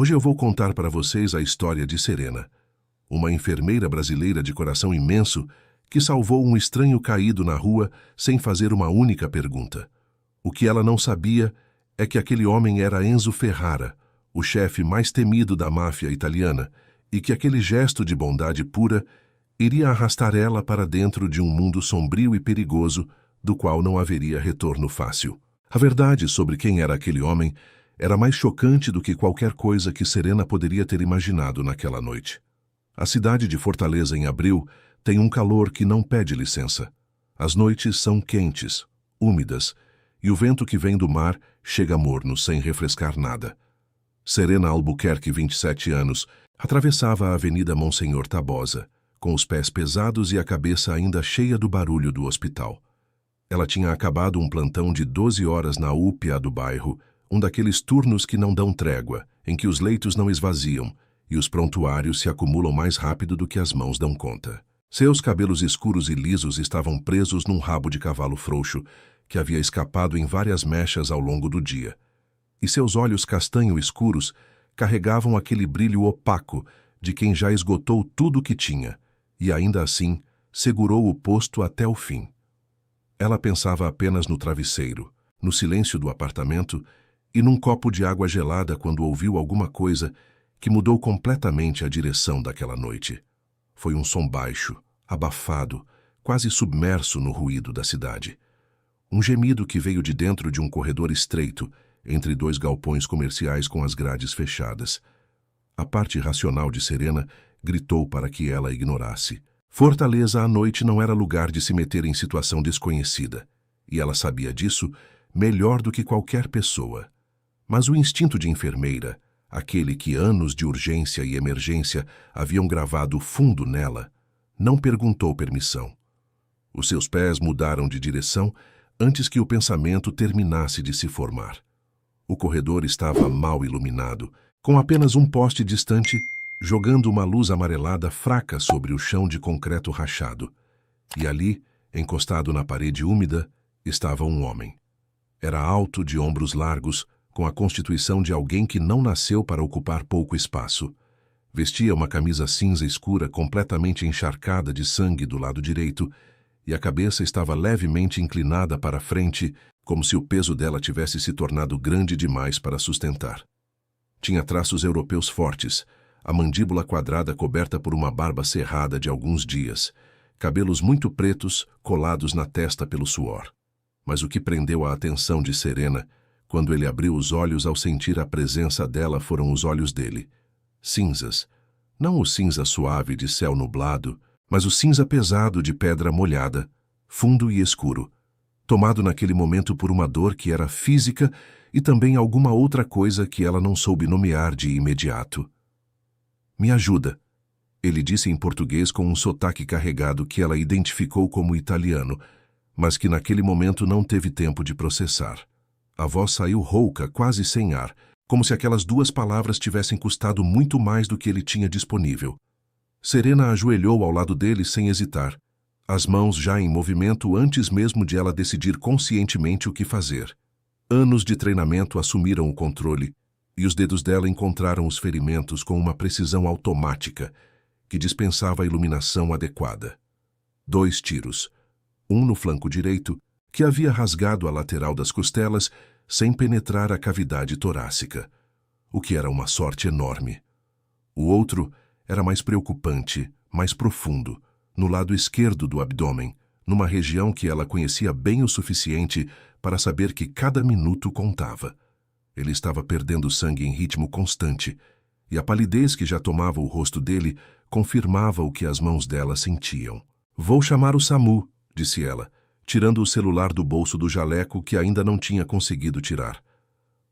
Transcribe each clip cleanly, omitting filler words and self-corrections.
Hoje eu vou contar para vocês a história de Serena, uma enfermeira brasileira de coração imenso que salvou um estranho caído na rua sem fazer uma única pergunta. O que ela não sabia é que aquele homem era Enzo Ferrara, o chefe mais temido da máfia italiana, e que aquele gesto de bondade pura iria arrastar ela para dentro de um mundo sombrio e perigoso, do qual não haveria retorno fácil. A verdade sobre quem era aquele homem era mais chocante do que qualquer coisa que Serena poderia ter imaginado naquela noite. A cidade de Fortaleza, em abril, tem um calor que não pede licença. As noites são quentes, úmidas, e o vento que vem do mar chega morno, sem refrescar nada. Serena Albuquerque, 27 anos, atravessava a Avenida Monsenhor Tabosa, com os pés pesados e a cabeça ainda cheia do barulho do hospital. Ela tinha acabado um plantão de 12 horas na UPA do bairro, um daqueles turnos que não dão trégua, em que os leitos não esvaziam e os prontuários se acumulam mais rápido do que as mãos dão conta. Seus cabelos escuros e lisos estavam presos num rabo de cavalo frouxo que havia escapado em várias mechas ao longo do dia. E seus olhos castanho escuros carregavam aquele brilho opaco de quem já esgotou tudo o que tinha, e ainda assim segurou o posto até o fim. Ela pensava apenas no travesseiro, no silêncio do apartamento e num copo de água gelada quando ouviu alguma coisa que mudou completamente a direção daquela noite. Foi um som baixo, abafado, quase submerso no ruído da cidade. Um gemido que veio de dentro de um corredor estreito, entre dois galpões comerciais com as grades fechadas. A parte racional de Serena gritou para que ela ignorasse. Fortaleza à noite não era lugar de se meter em situação desconhecida, e ela sabia disso melhor do que qualquer pessoa. Mas o instinto de enfermeira, aquele que anos de urgência e emergência haviam gravado fundo nela, não perguntou permissão. Os seus pés mudaram de direção antes que o pensamento terminasse de se formar. O corredor estava mal iluminado, com apenas um poste distante, jogando uma luz amarelada fraca sobre o chão de concreto rachado. E ali, encostado na parede úmida, estava um homem. Era alto, de ombros largos, com a constituição de alguém que não nasceu para ocupar pouco espaço. Vestia uma camisa cinza escura completamente encharcada de sangue do lado direito, e a cabeça estava levemente inclinada para a frente, como se o peso dela tivesse se tornado grande demais para sustentar. Tinha traços europeus fortes, a mandíbula quadrada coberta por uma barba cerrada de alguns dias, cabelos muito pretos colados na testa pelo suor. Mas o que prendeu a atenção de Serena, quando ele abriu os olhos ao sentir a presença dela, foram os olhos dele. Cinzas. Não o cinza suave de céu nublado, mas o cinza pesado de pedra molhada, fundo e escuro, tomado naquele momento por uma dor que era física e também alguma outra coisa que ela não soube nomear de imediato. "Me ajuda", ele disse em português com um sotaque carregado que ela identificou como italiano, mas que naquele momento não teve tempo de processar. A voz saiu rouca, quase sem ar, como se aquelas duas palavras tivessem custado muito mais do que ele tinha disponível. Serena ajoelhou ao lado dele sem hesitar, as mãos já em movimento antes mesmo de ela decidir conscientemente o que fazer. Anos de treinamento assumiram o controle, e os dedos dela encontraram os ferimentos com uma precisão automática que dispensava a iluminação adequada. 2 tiros, um no flanco direito, que havia rasgado a lateral das costelas sem penetrar a cavidade torácica, o que era uma sorte enorme. O outro era mais preocupante, mais profundo, no lado esquerdo do abdômen, numa região que ela conhecia bem o suficiente para saber que cada minuto contava. Ele estava perdendo sangue em ritmo constante, e a palidez que já tomava o rosto dele confirmava o que as mãos dela sentiam. "Vou chamar o SAMU", disse ela, tirando o celular do bolso do jaleco que ainda não tinha conseguido tirar.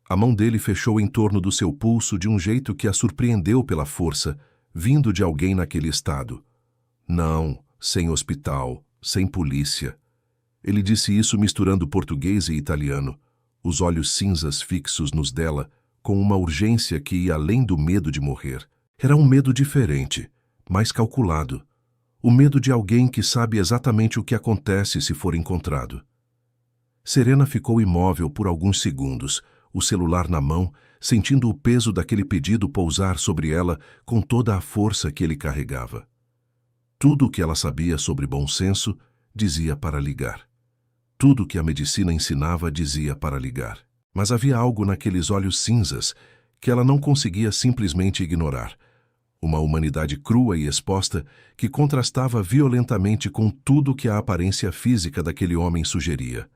A mão dele fechou em torno do seu pulso de um jeito que a surpreendeu pela força, vindo de alguém naquele estado. "Não, sem hospital, sem polícia." Ele disse isso misturando português e italiano, os olhos cinzas fixos nos dela, com uma urgência que ia além do medo de morrer. Era um medo diferente, mais calculado. O medo de alguém que sabe exatamente o que acontece se for encontrado. Serena ficou imóvel por alguns segundos, o celular na mão, sentindo o peso daquele pedido pousar sobre ela com toda a força que ele carregava. Tudo o que ela sabia sobre bom senso dizia para ligar. Tudo o que a medicina ensinava dizia para ligar. Mas havia algo naqueles olhos cinzas que ela não conseguia simplesmente ignorar. Uma humanidade crua e exposta que contrastava violentamente com tudo que a aparência física daquele homem sugeria.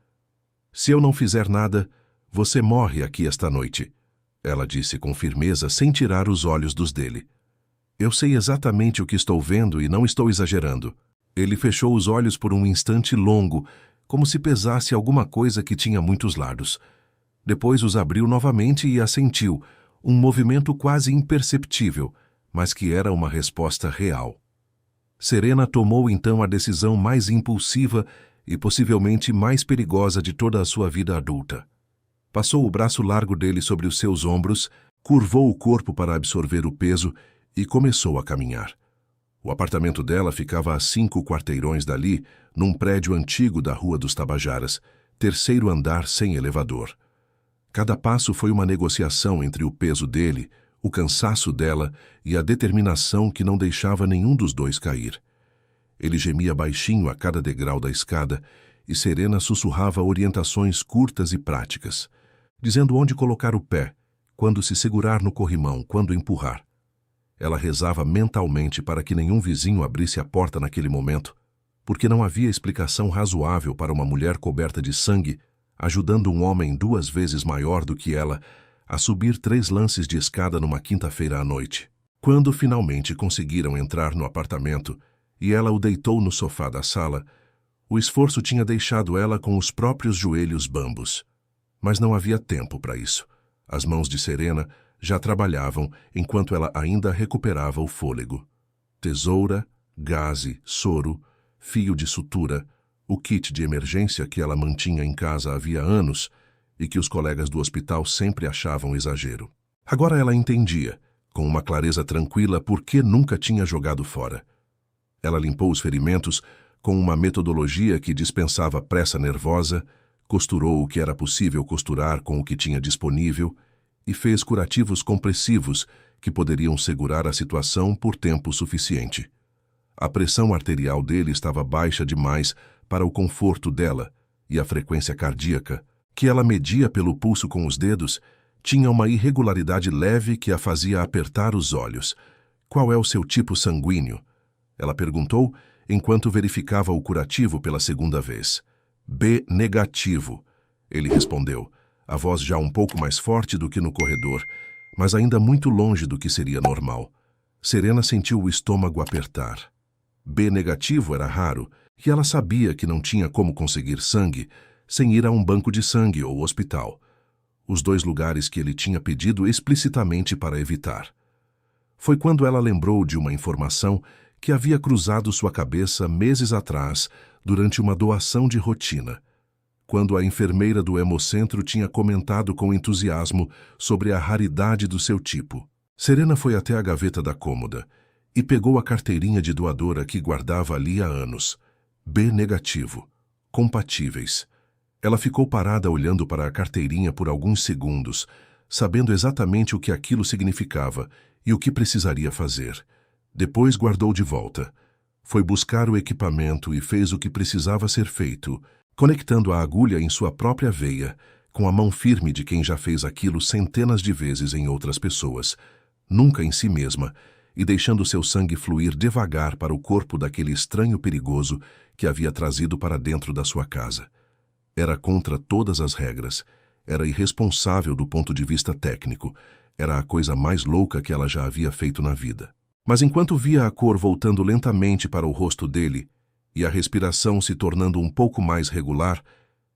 "Se eu não fizer nada, você morre aqui esta noite", ela disse com firmeza, sem tirar os olhos dos dele. "Eu sei exatamente o que estou vendo e não estou exagerando." Ele fechou os olhos por um instante longo, como se pesasse alguma coisa que tinha muitos lados. Depois os abriu novamente e assentiu, um movimento quase imperceptível, mas que era uma resposta real. Serena tomou então a decisão mais impulsiva e possivelmente mais perigosa de toda a sua vida adulta. Passou o braço largo dele sobre os seus ombros, curvou o corpo para absorver o peso e começou a caminhar. O apartamento dela ficava a 5 quarteirões dali, num prédio antigo da Rua dos Tabajaras, 3º andar sem elevador. Cada passo foi uma negociação entre o peso dele, o cansaço dela e a determinação que não deixava nenhum dos dois cair. Ele gemia baixinho a cada degrau da escada e Serena sussurrava orientações curtas e práticas, dizendo onde colocar o pé, quando se segurar no corrimão, quando empurrar. Ela rezava mentalmente para que nenhum vizinho abrisse a porta naquele momento, porque não havia explicação razoável para uma mulher coberta de sangue ajudando um homem 2 vezes maior do que ela a subir 3 lances de escada numa quinta-feira à noite. Quando finalmente conseguiram entrar no apartamento e ela o deitou no sofá da sala, o esforço tinha deixado ela com os próprios joelhos bambos. Mas não havia tempo para isso. As mãos de Serena já trabalhavam enquanto ela ainda recuperava o fôlego. Tesoura, gaze, soro, fio de sutura, o kit de emergência que ela mantinha em casa havia anos e que os colegas do hospital sempre achavam exagero. Agora ela entendia, com uma clareza tranquila, por que nunca tinha jogado fora. Ela limpou os ferimentos com uma metodologia que dispensava pressa nervosa, costurou o que era possível costurar com o que tinha disponível e fez curativos compressivos que poderiam segurar a situação por tempo suficiente. A pressão arterial dele estava baixa demais para o conforto dela e a frequência cardíaca, que ela media pelo pulso com os dedos, tinha uma irregularidade leve que a fazia apertar os olhos. "Qual é o seu tipo sanguíneo?" ela perguntou, enquanto verificava o curativo pela segunda vez. "B negativo", ele respondeu, a voz já um pouco mais forte do que no corredor, mas ainda muito longe do que seria normal. Serena sentiu o estômago apertar. B negativo era raro, e ela sabia que não tinha como conseguir sangue sem ir a um banco de sangue ou hospital, os 2 lugares que ele tinha pedido explicitamente para evitar. Foi quando ela lembrou de uma informação que havia cruzado sua cabeça meses atrás durante uma doação de rotina, quando a enfermeira do hemocentro tinha comentado com entusiasmo sobre a raridade do seu tipo. Serena foi até a gaveta da cômoda e pegou a carteirinha de doadora que guardava ali há anos. B negativo. Compatíveis. Ela ficou parada olhando para a carteirinha por alguns segundos, sabendo exatamente o que aquilo significava e o que precisaria fazer. Depois guardou de volta. Foi buscar o equipamento e fez o que precisava ser feito, conectando a agulha em sua própria veia, com a mão firme de quem já fez aquilo centenas de vezes em outras pessoas, nunca em si mesma, e deixando seu sangue fluir devagar para o corpo daquele estranho perigoso que havia trazido para dentro da sua casa. Era contra todas as regras, era irresponsável do ponto de vista técnico, era a coisa mais louca que ela já havia feito na vida. Mas enquanto via a cor voltando lentamente para o rosto dele e a respiração se tornando um pouco mais regular,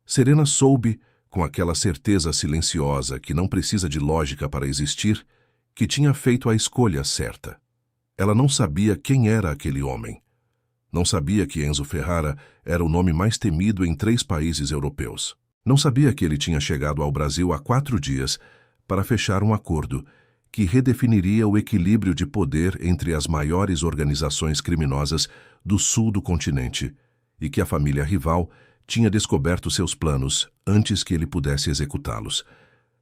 Serena soube, com aquela certeza silenciosa que não precisa de lógica para existir, que tinha feito a escolha certa. Ela não sabia quem era aquele homem. Não sabia que Enzo Ferrara era o nome mais temido em 3 países europeus. Não sabia que ele tinha chegado ao Brasil há 4 dias para fechar um acordo que redefiniria o equilíbrio de poder entre as maiores organizações criminosas do sul do continente e que a família rival tinha descoberto seus planos antes que ele pudesse executá-los.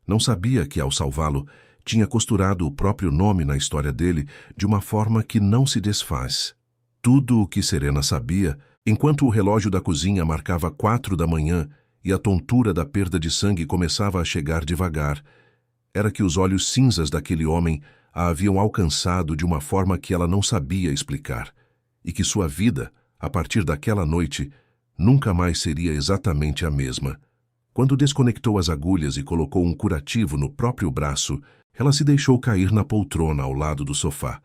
Não sabia que, ao salvá-lo, tinha costurado o próprio nome na história dele de uma forma que não se desfaz. Tudo o que Serena sabia, enquanto o relógio da cozinha marcava 4 da manhã e a tontura da perda de sangue começava a chegar devagar, era que os olhos cinzas daquele homem a haviam alcançado de uma forma que ela não sabia explicar, e que sua vida, a partir daquela noite, nunca mais seria exatamente a mesma. Quando desconectou as agulhas e colocou um curativo no próprio braço, ela se deixou cair na poltrona ao lado do sofá,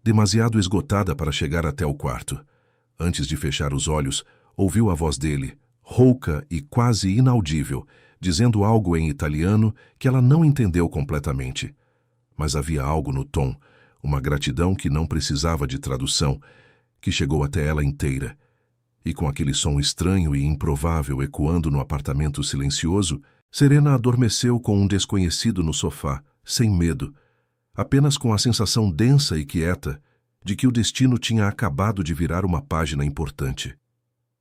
demasiado esgotada para chegar até o quarto. Antes de fechar os olhos, ouviu a voz dele, rouca e quase inaudível, dizendo algo em italiano que ela não entendeu completamente. Mas havia algo no tom, uma gratidão que não precisava de tradução, que chegou até ela inteira. E com aquele som estranho e improvável ecoando no apartamento silencioso, Serena adormeceu com um desconhecido no sofá, sem medo, apenas com a sensação densa e quieta de que o destino tinha acabado de virar uma página importante.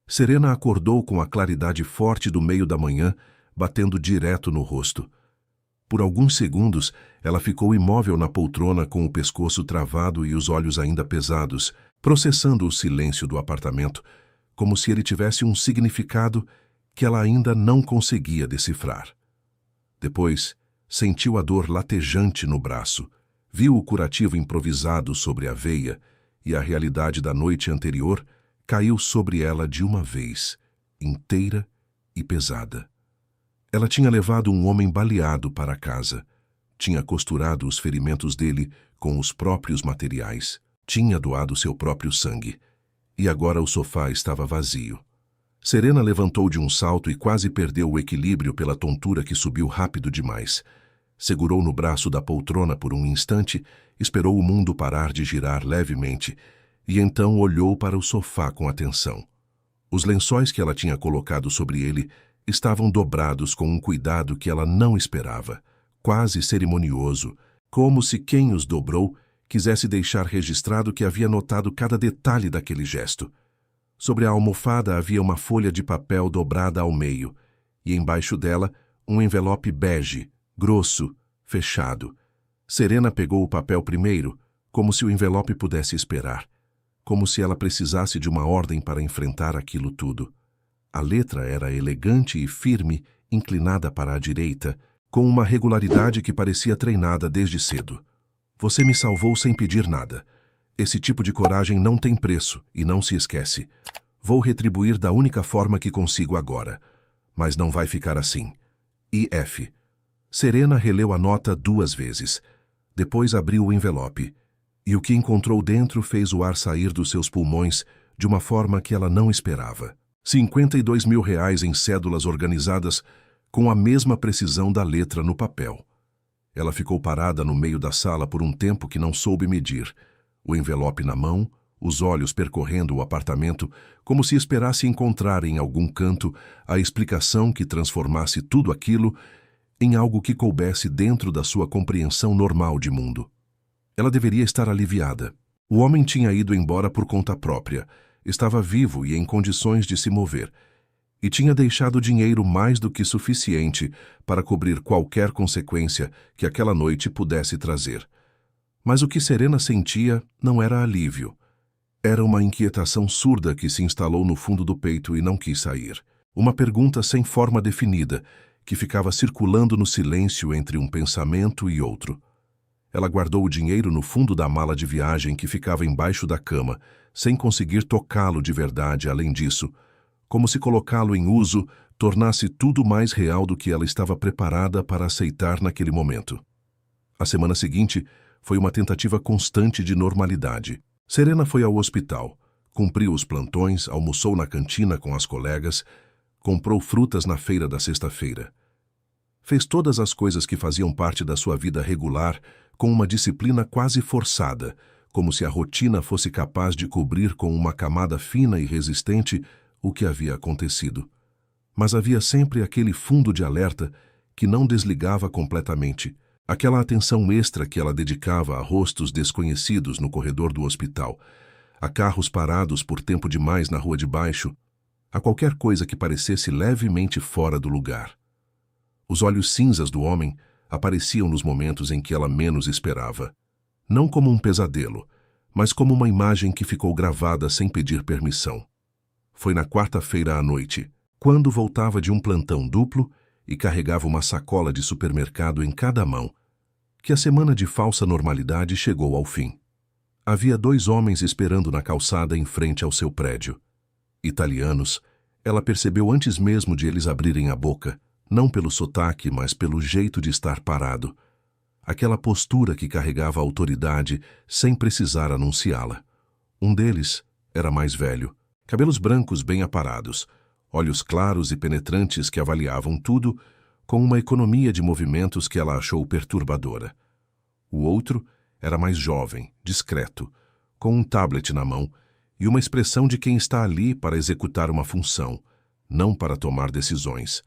Serena acordou com a claridade forte do meio da manhã, batendo direto no rosto. Por alguns segundos, ela ficou imóvel na poltrona com o pescoço travado e os olhos ainda pesados, processando o silêncio do apartamento, como se ele tivesse um significado que ela ainda não conseguia decifrar. Depois, sentiu a dor latejante no braço, viu o curativo improvisado sobre a veia e a realidade da noite anterior caiu sobre ela de uma vez, inteira e pesada. Ela tinha levado um homem baleado para casa, tinha costurado os ferimentos dele com os próprios materiais, tinha doado seu próprio sangue, e agora o sofá estava vazio. Serena levantou de um salto e quase perdeu o equilíbrio pela tontura que subiu rápido demais. Segurou no braço da poltrona por um instante, esperou o mundo parar de girar levemente, e então olhou para o sofá com atenção. Os lençóis que ela tinha colocado sobre ele estavam dobrados com um cuidado que ela não esperava, quase cerimonioso, como se quem os dobrou quisesse deixar registrado que havia notado cada detalhe daquele gesto. Sobre a almofada havia uma folha de papel dobrada ao meio, e embaixo dela um envelope bege, grosso, fechado. Serena pegou o papel primeiro, como se o envelope pudesse esperar, como se ela precisasse de uma ordem para enfrentar aquilo tudo. A letra era elegante e firme, inclinada para a direita, com uma regularidade que parecia treinada desde cedo. Você me salvou sem pedir nada. Esse tipo de coragem não tem preço e não se esquece. Vou retribuir da única forma que consigo agora. Mas não vai ficar assim. I.F. Serena releu a nota 2 vezes. Depois abriu o envelope. E o que encontrou dentro fez o ar sair dos seus pulmões de uma forma que ela não esperava. 52 mil reais em cédulas organizadas com a mesma precisão da letra no papel. Ela ficou parada no meio da sala por um tempo que não soube medir, o envelope na mão, os olhos percorrendo o apartamento, como se esperasse encontrar em algum canto a explicação que transformasse tudo aquilo em algo que coubesse dentro da sua compreensão normal de mundo. Ela deveria estar aliviada. O homem tinha ido embora por conta própria, estava vivo e em condições de se mover, e tinha deixado dinheiro mais do que suficiente para cobrir qualquer consequência que aquela noite pudesse trazer. Mas o que Serena sentia não era alívio. Era uma inquietação surda que se instalou no fundo do peito e não quis sair. Uma pergunta sem forma definida, que ficava circulando no silêncio entre um pensamento e outro. Ela guardou o dinheiro no fundo da mala de viagem que ficava embaixo da cama, sem conseguir tocá-lo de verdade além disso, como se colocá-lo em uso tornasse tudo mais real do que ela estava preparada para aceitar naquele momento. A semana seguinte foi uma tentativa constante de normalidade. Serena foi ao hospital, cumpriu os plantões, almoçou na cantina com as colegas, comprou frutas na feira da sexta-feira. Fez todas as coisas que faziam parte da sua vida regular com uma disciplina quase forçada, como se a rotina fosse capaz de cobrir com uma camada fina e resistente o que havia acontecido. Mas havia sempre aquele fundo de alerta que não desligava completamente, aquela atenção extra que ela dedicava a rostos desconhecidos no corredor do hospital, a carros parados por tempo demais na rua de baixo, a qualquer coisa que parecesse levemente fora do lugar. Os olhos cinzas do homem, apareciam nos momentos em que ela menos esperava. Não como um pesadelo, mas como uma imagem que ficou gravada sem pedir permissão. Foi na quarta-feira à noite, quando voltava de um plantão duplo e carregava uma sacola de supermercado em cada mão, que a semana de falsa normalidade chegou ao fim. Havia 2 homens esperando na calçada em frente ao seu prédio. Italianos, ela percebeu antes mesmo de eles abrirem a boca, não pelo sotaque, mas pelo jeito de estar parado. Aquela postura que carregava a autoridade sem precisar anunciá-la. Um deles era mais velho, cabelos brancos bem aparados, olhos claros e penetrantes que avaliavam tudo com uma economia de movimentos que ela achou perturbadora. O outro era mais jovem, discreto, com um tablet na mão e uma expressão de quem está ali para executar uma função, não para tomar decisões.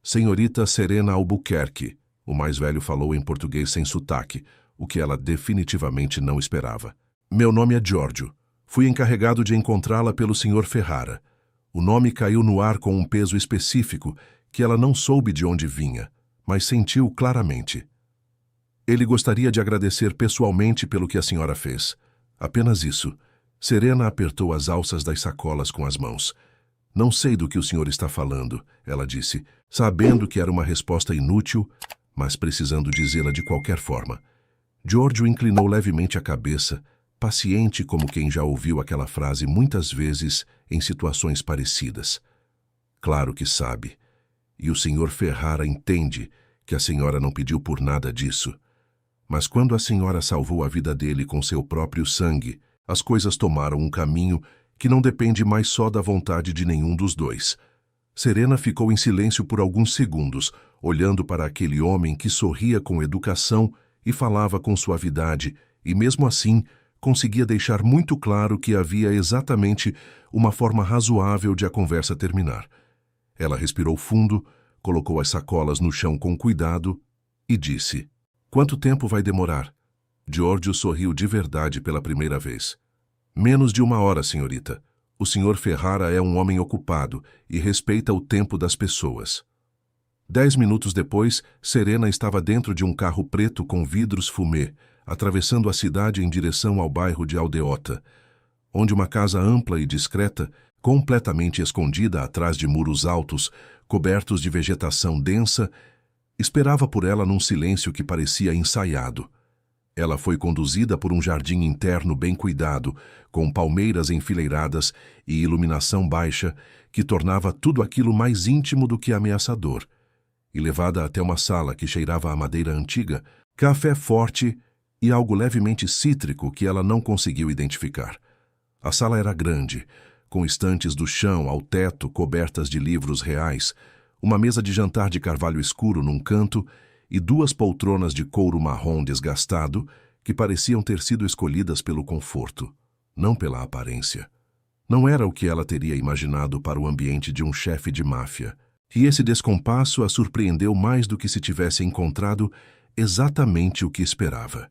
Senhorita Serena Albuquerque, o mais velho falou em português sem sotaque, o que ela definitivamente não esperava. Meu nome é Giorgio. Fui encarregado de encontrá-la pelo Sr. Ferrara. O nome caiu no ar com um peso específico que ela não soube de onde vinha, mas sentiu claramente. Ele gostaria de agradecer pessoalmente pelo que a senhora fez. Apenas isso. Serena apertou as alças das sacolas com as mãos. Não sei do que o senhor está falando, ela disse, sabendo que era uma resposta inútil, mas precisando dizê-la de qualquer forma. Giorgio inclinou levemente a cabeça, paciente como quem já ouviu aquela frase muitas vezes em situações parecidas. Claro que sabe. E o Sr. Ferrara entende que a senhora não pediu por nada disso. Mas quando a senhora salvou a vida dele com seu próprio sangue, as coisas tomaram um caminho que não depende mais só da vontade de nenhum dos dois. Serena ficou em silêncio por alguns segundos, olhando para aquele homem que sorria com educação e falava com suavidade, e mesmo assim conseguia deixar muito claro que havia exatamente uma forma razoável de a conversa terminar. Ela respirou fundo, colocou as sacolas no chão com cuidado e disse: "Quanto tempo vai demorar?" Giorgio sorriu de verdade pela primeira vez. "Menos de 1 hora, senhorita. O Sr. Ferrara é um homem ocupado e respeita o tempo das pessoas." 10 minutos depois, Serena estava dentro de um carro preto com vidros fumê, atravessando a cidade em direção ao bairro de Aldeota, onde uma casa ampla e discreta, completamente escondida atrás de muros altos, cobertos de vegetação densa, esperava por ela num silêncio que parecia ensaiado. Ela foi conduzida por um jardim interno bem cuidado, com palmeiras enfileiradas e iluminação baixa, que tornava tudo aquilo mais íntimo do que ameaçador, e levada até uma sala que cheirava a madeira antiga, café forte e algo levemente cítrico que ela não conseguiu identificar. A sala era grande, com estantes do chão ao teto cobertas de livros reais, uma mesa de jantar de carvalho escuro num canto e 2 poltronas de couro marrom desgastado que pareciam ter sido escolhidas pelo conforto, não pela aparência. Não era o que ela teria imaginado para o ambiente de um chefe de máfia, e esse descompasso a surpreendeu mais do que se tivesse encontrado exatamente o que esperava.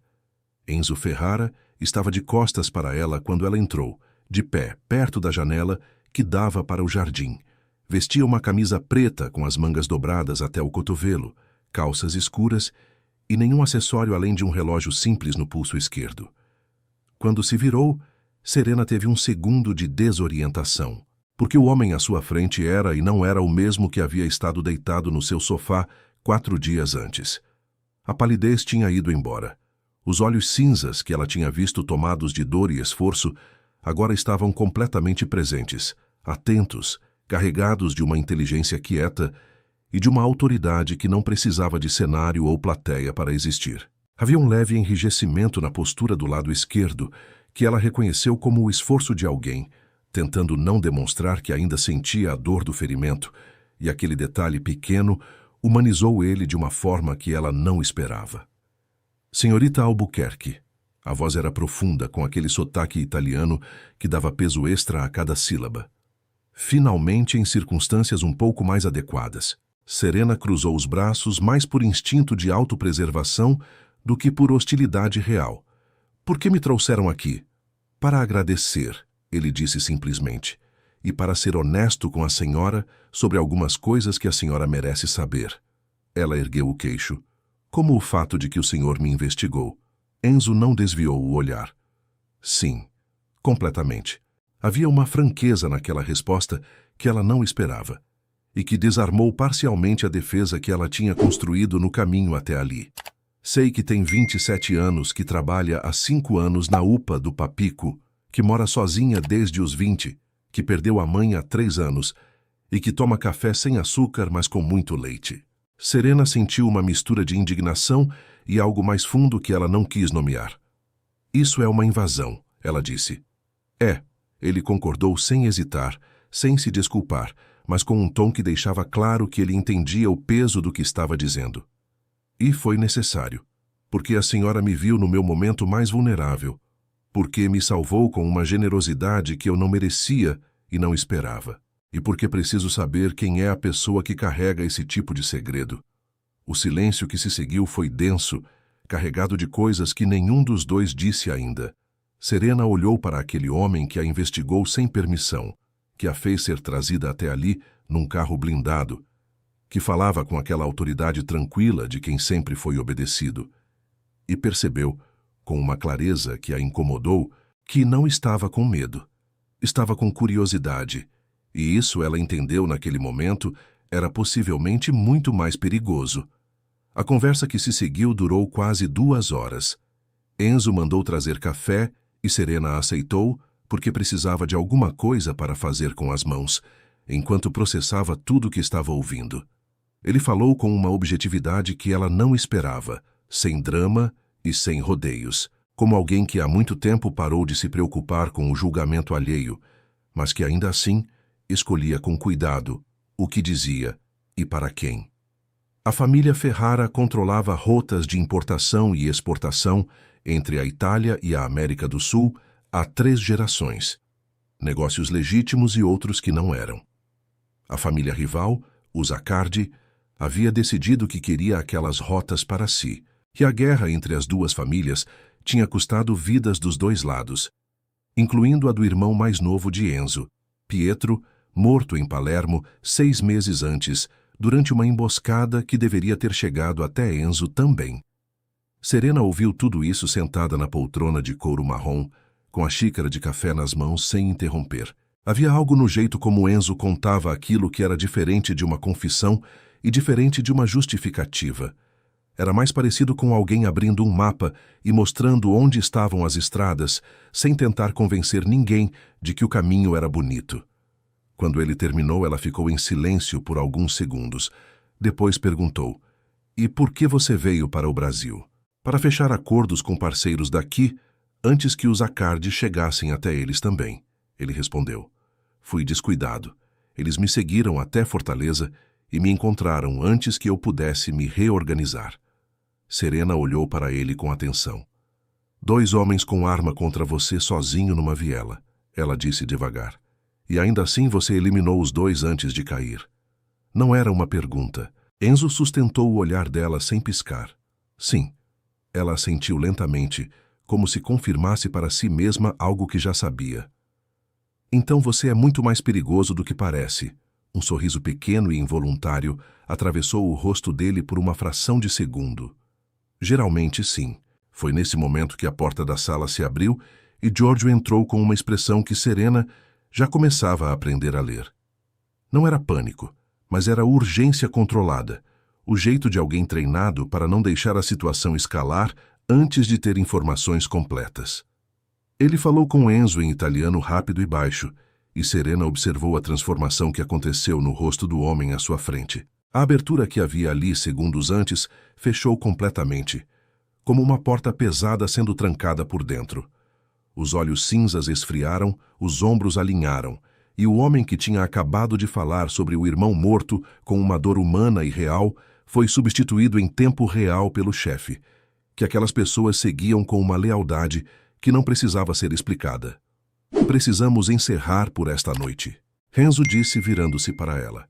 Enzo Ferrara estava de costas para ela quando ela entrou, de pé, perto da janela que dava para o jardim. Vestia uma camisa preta com as mangas dobradas até o cotovelo, calças escuras e nenhum acessório além de um relógio simples no pulso esquerdo. Quando se virou, Serena teve um segundo de desorientação, porque o homem à sua frente era e não era o mesmo que havia estado deitado no seu sofá 4 dias antes. A palidez tinha ido embora. Os olhos cinzas que ela tinha visto tomados de dor e esforço agora estavam completamente presentes, atentos, carregados de uma inteligência quieta e de uma autoridade que não precisava de cenário ou plateia para existir. Havia um leve enrijecimento na postura do lado esquerdo, que ela reconheceu como o esforço de alguém, tentando não demonstrar que ainda sentia a dor do ferimento, e aquele detalhe pequeno humanizou ele de uma forma que ela não esperava. Senhorita Albuquerque. A voz era profunda, com aquele sotaque italiano que dava peso extra a cada sílaba. Finalmente, em circunstâncias um pouco mais adequadas, Serena cruzou os braços mais por instinto de autopreservação do que por hostilidade real. "Por que me trouxeram aqui?" "Para agradecer", ele disse simplesmente, "e para ser honesto com a senhora sobre algumas coisas que a senhora merece saber." Ela ergueu o queixo. Como o fato de que o senhor me investigou. Enzo não desviou o olhar. Sim, completamente. Havia uma franqueza naquela resposta que ela não esperava, e que desarmou parcialmente a defesa que ela tinha construído no caminho até ali. Sei que tem 27 anos, que trabalha há 5 anos na UPA do Papico, que mora sozinha desde os 20, que perdeu a mãe há 3 anos e que toma café sem açúcar, mas com muito leite. Serena sentiu uma mistura de indignação e algo mais fundo que ela não quis nomear. Isso é uma invasão, ela disse. É, ele concordou sem hesitar, sem se desculpar, mas com um tom que deixava claro que ele entendia o peso do que estava dizendo. E foi necessário, porque a senhora me viu no meu momento mais vulnerável, porque me salvou com uma generosidade que eu não merecia e não esperava, e porque preciso saber quem é a pessoa que carrega esse tipo de segredo. O silêncio que se seguiu foi denso, carregado de coisas que nenhum dos dois disse ainda. Serena olhou para aquele homem que a investigou sem permissão, que a fez ser trazida até ali num carro blindado, que falava com aquela autoridade tranquila de quem sempre foi obedecido, e percebeu, com uma clareza que a incomodou, que não estava com medo. Estava com curiosidade, e isso ela entendeu naquele momento era possivelmente muito mais perigoso. A conversa que se seguiu durou quase 2 horas. Enzo mandou trazer café e Serena aceitou porque precisava de alguma coisa para fazer com as mãos, enquanto processava tudo o que estava ouvindo. Ele falou com uma objetividade que ela não esperava, sem drama e sem rodeios, como alguém que há muito tempo parou de se preocupar com o julgamento alheio, mas que ainda assim escolhia com cuidado o que dizia e para quem. A família Ferrara controlava rotas de importação e exportação entre a Itália e a América do Sul há 3 gerações. Negócios legítimos e outros que não eram. A família rival, os Accardi, havia decidido que queria aquelas rotas para si, e a guerra entre as 2 famílias tinha custado vidas dos 2 lados, incluindo a do irmão mais novo de Enzo, Pietro, morto em Palermo 6 meses antes, durante uma emboscada que deveria ter chegado até Enzo também. Serena ouviu tudo isso sentada na poltrona de couro marrom, com a xícara de café nas mãos sem interromper. Havia algo no jeito como Enzo contava aquilo que era diferente de uma confissão e diferente de uma justificativa. Era mais parecido com alguém abrindo um mapa e mostrando onde estavam as estradas, sem tentar convencer ninguém de que o caminho era bonito. Quando ele terminou, ela ficou em silêncio por alguns segundos. Depois perguntou: "E por que você veio para o Brasil?" "Para fechar acordos com parceiros daqui, antes que os Accardi chegassem até eles também", ele respondeu. "Fui descuidado. Eles me seguiram até Fortaleza e me encontraram antes que eu pudesse me reorganizar." Serena olhou para ele com atenção. "2 homens com arma contra você sozinho numa viela", ela disse devagar. "E ainda assim você eliminou os 2 antes de cair." Não era uma pergunta. Enzo sustentou o olhar dela sem piscar. "Sim." Ela assentiu lentamente, como se confirmasse para si mesma algo que já sabia. "Então você é muito mais perigoso do que parece." Um sorriso pequeno e involuntário atravessou o rosto dele por uma fração de segundo. "Geralmente, sim." Foi nesse momento que a porta da sala se abriu e Giorgio entrou com uma expressão que Serena já começava a aprender a ler. Não era pânico, mas era urgência controlada, o jeito de alguém treinado para não deixar a situação escalar antes de ter informações completas. Ele falou com Enzo em italiano rápido e baixo, e Serena observou a transformação que aconteceu no rosto do homem à sua frente. A abertura que havia ali segundos antes fechou completamente, como uma porta pesada sendo trancada por dentro. Os olhos cinzas esfriaram, os ombros alinharam, e o homem que tinha acabado de falar sobre o irmão morto com uma dor humana e real foi substituído em tempo real pelo chefe, que aquelas pessoas seguiam com uma lealdade que não precisava ser explicada. "Precisamos encerrar por esta noite", Enzo disse virando-se para ela.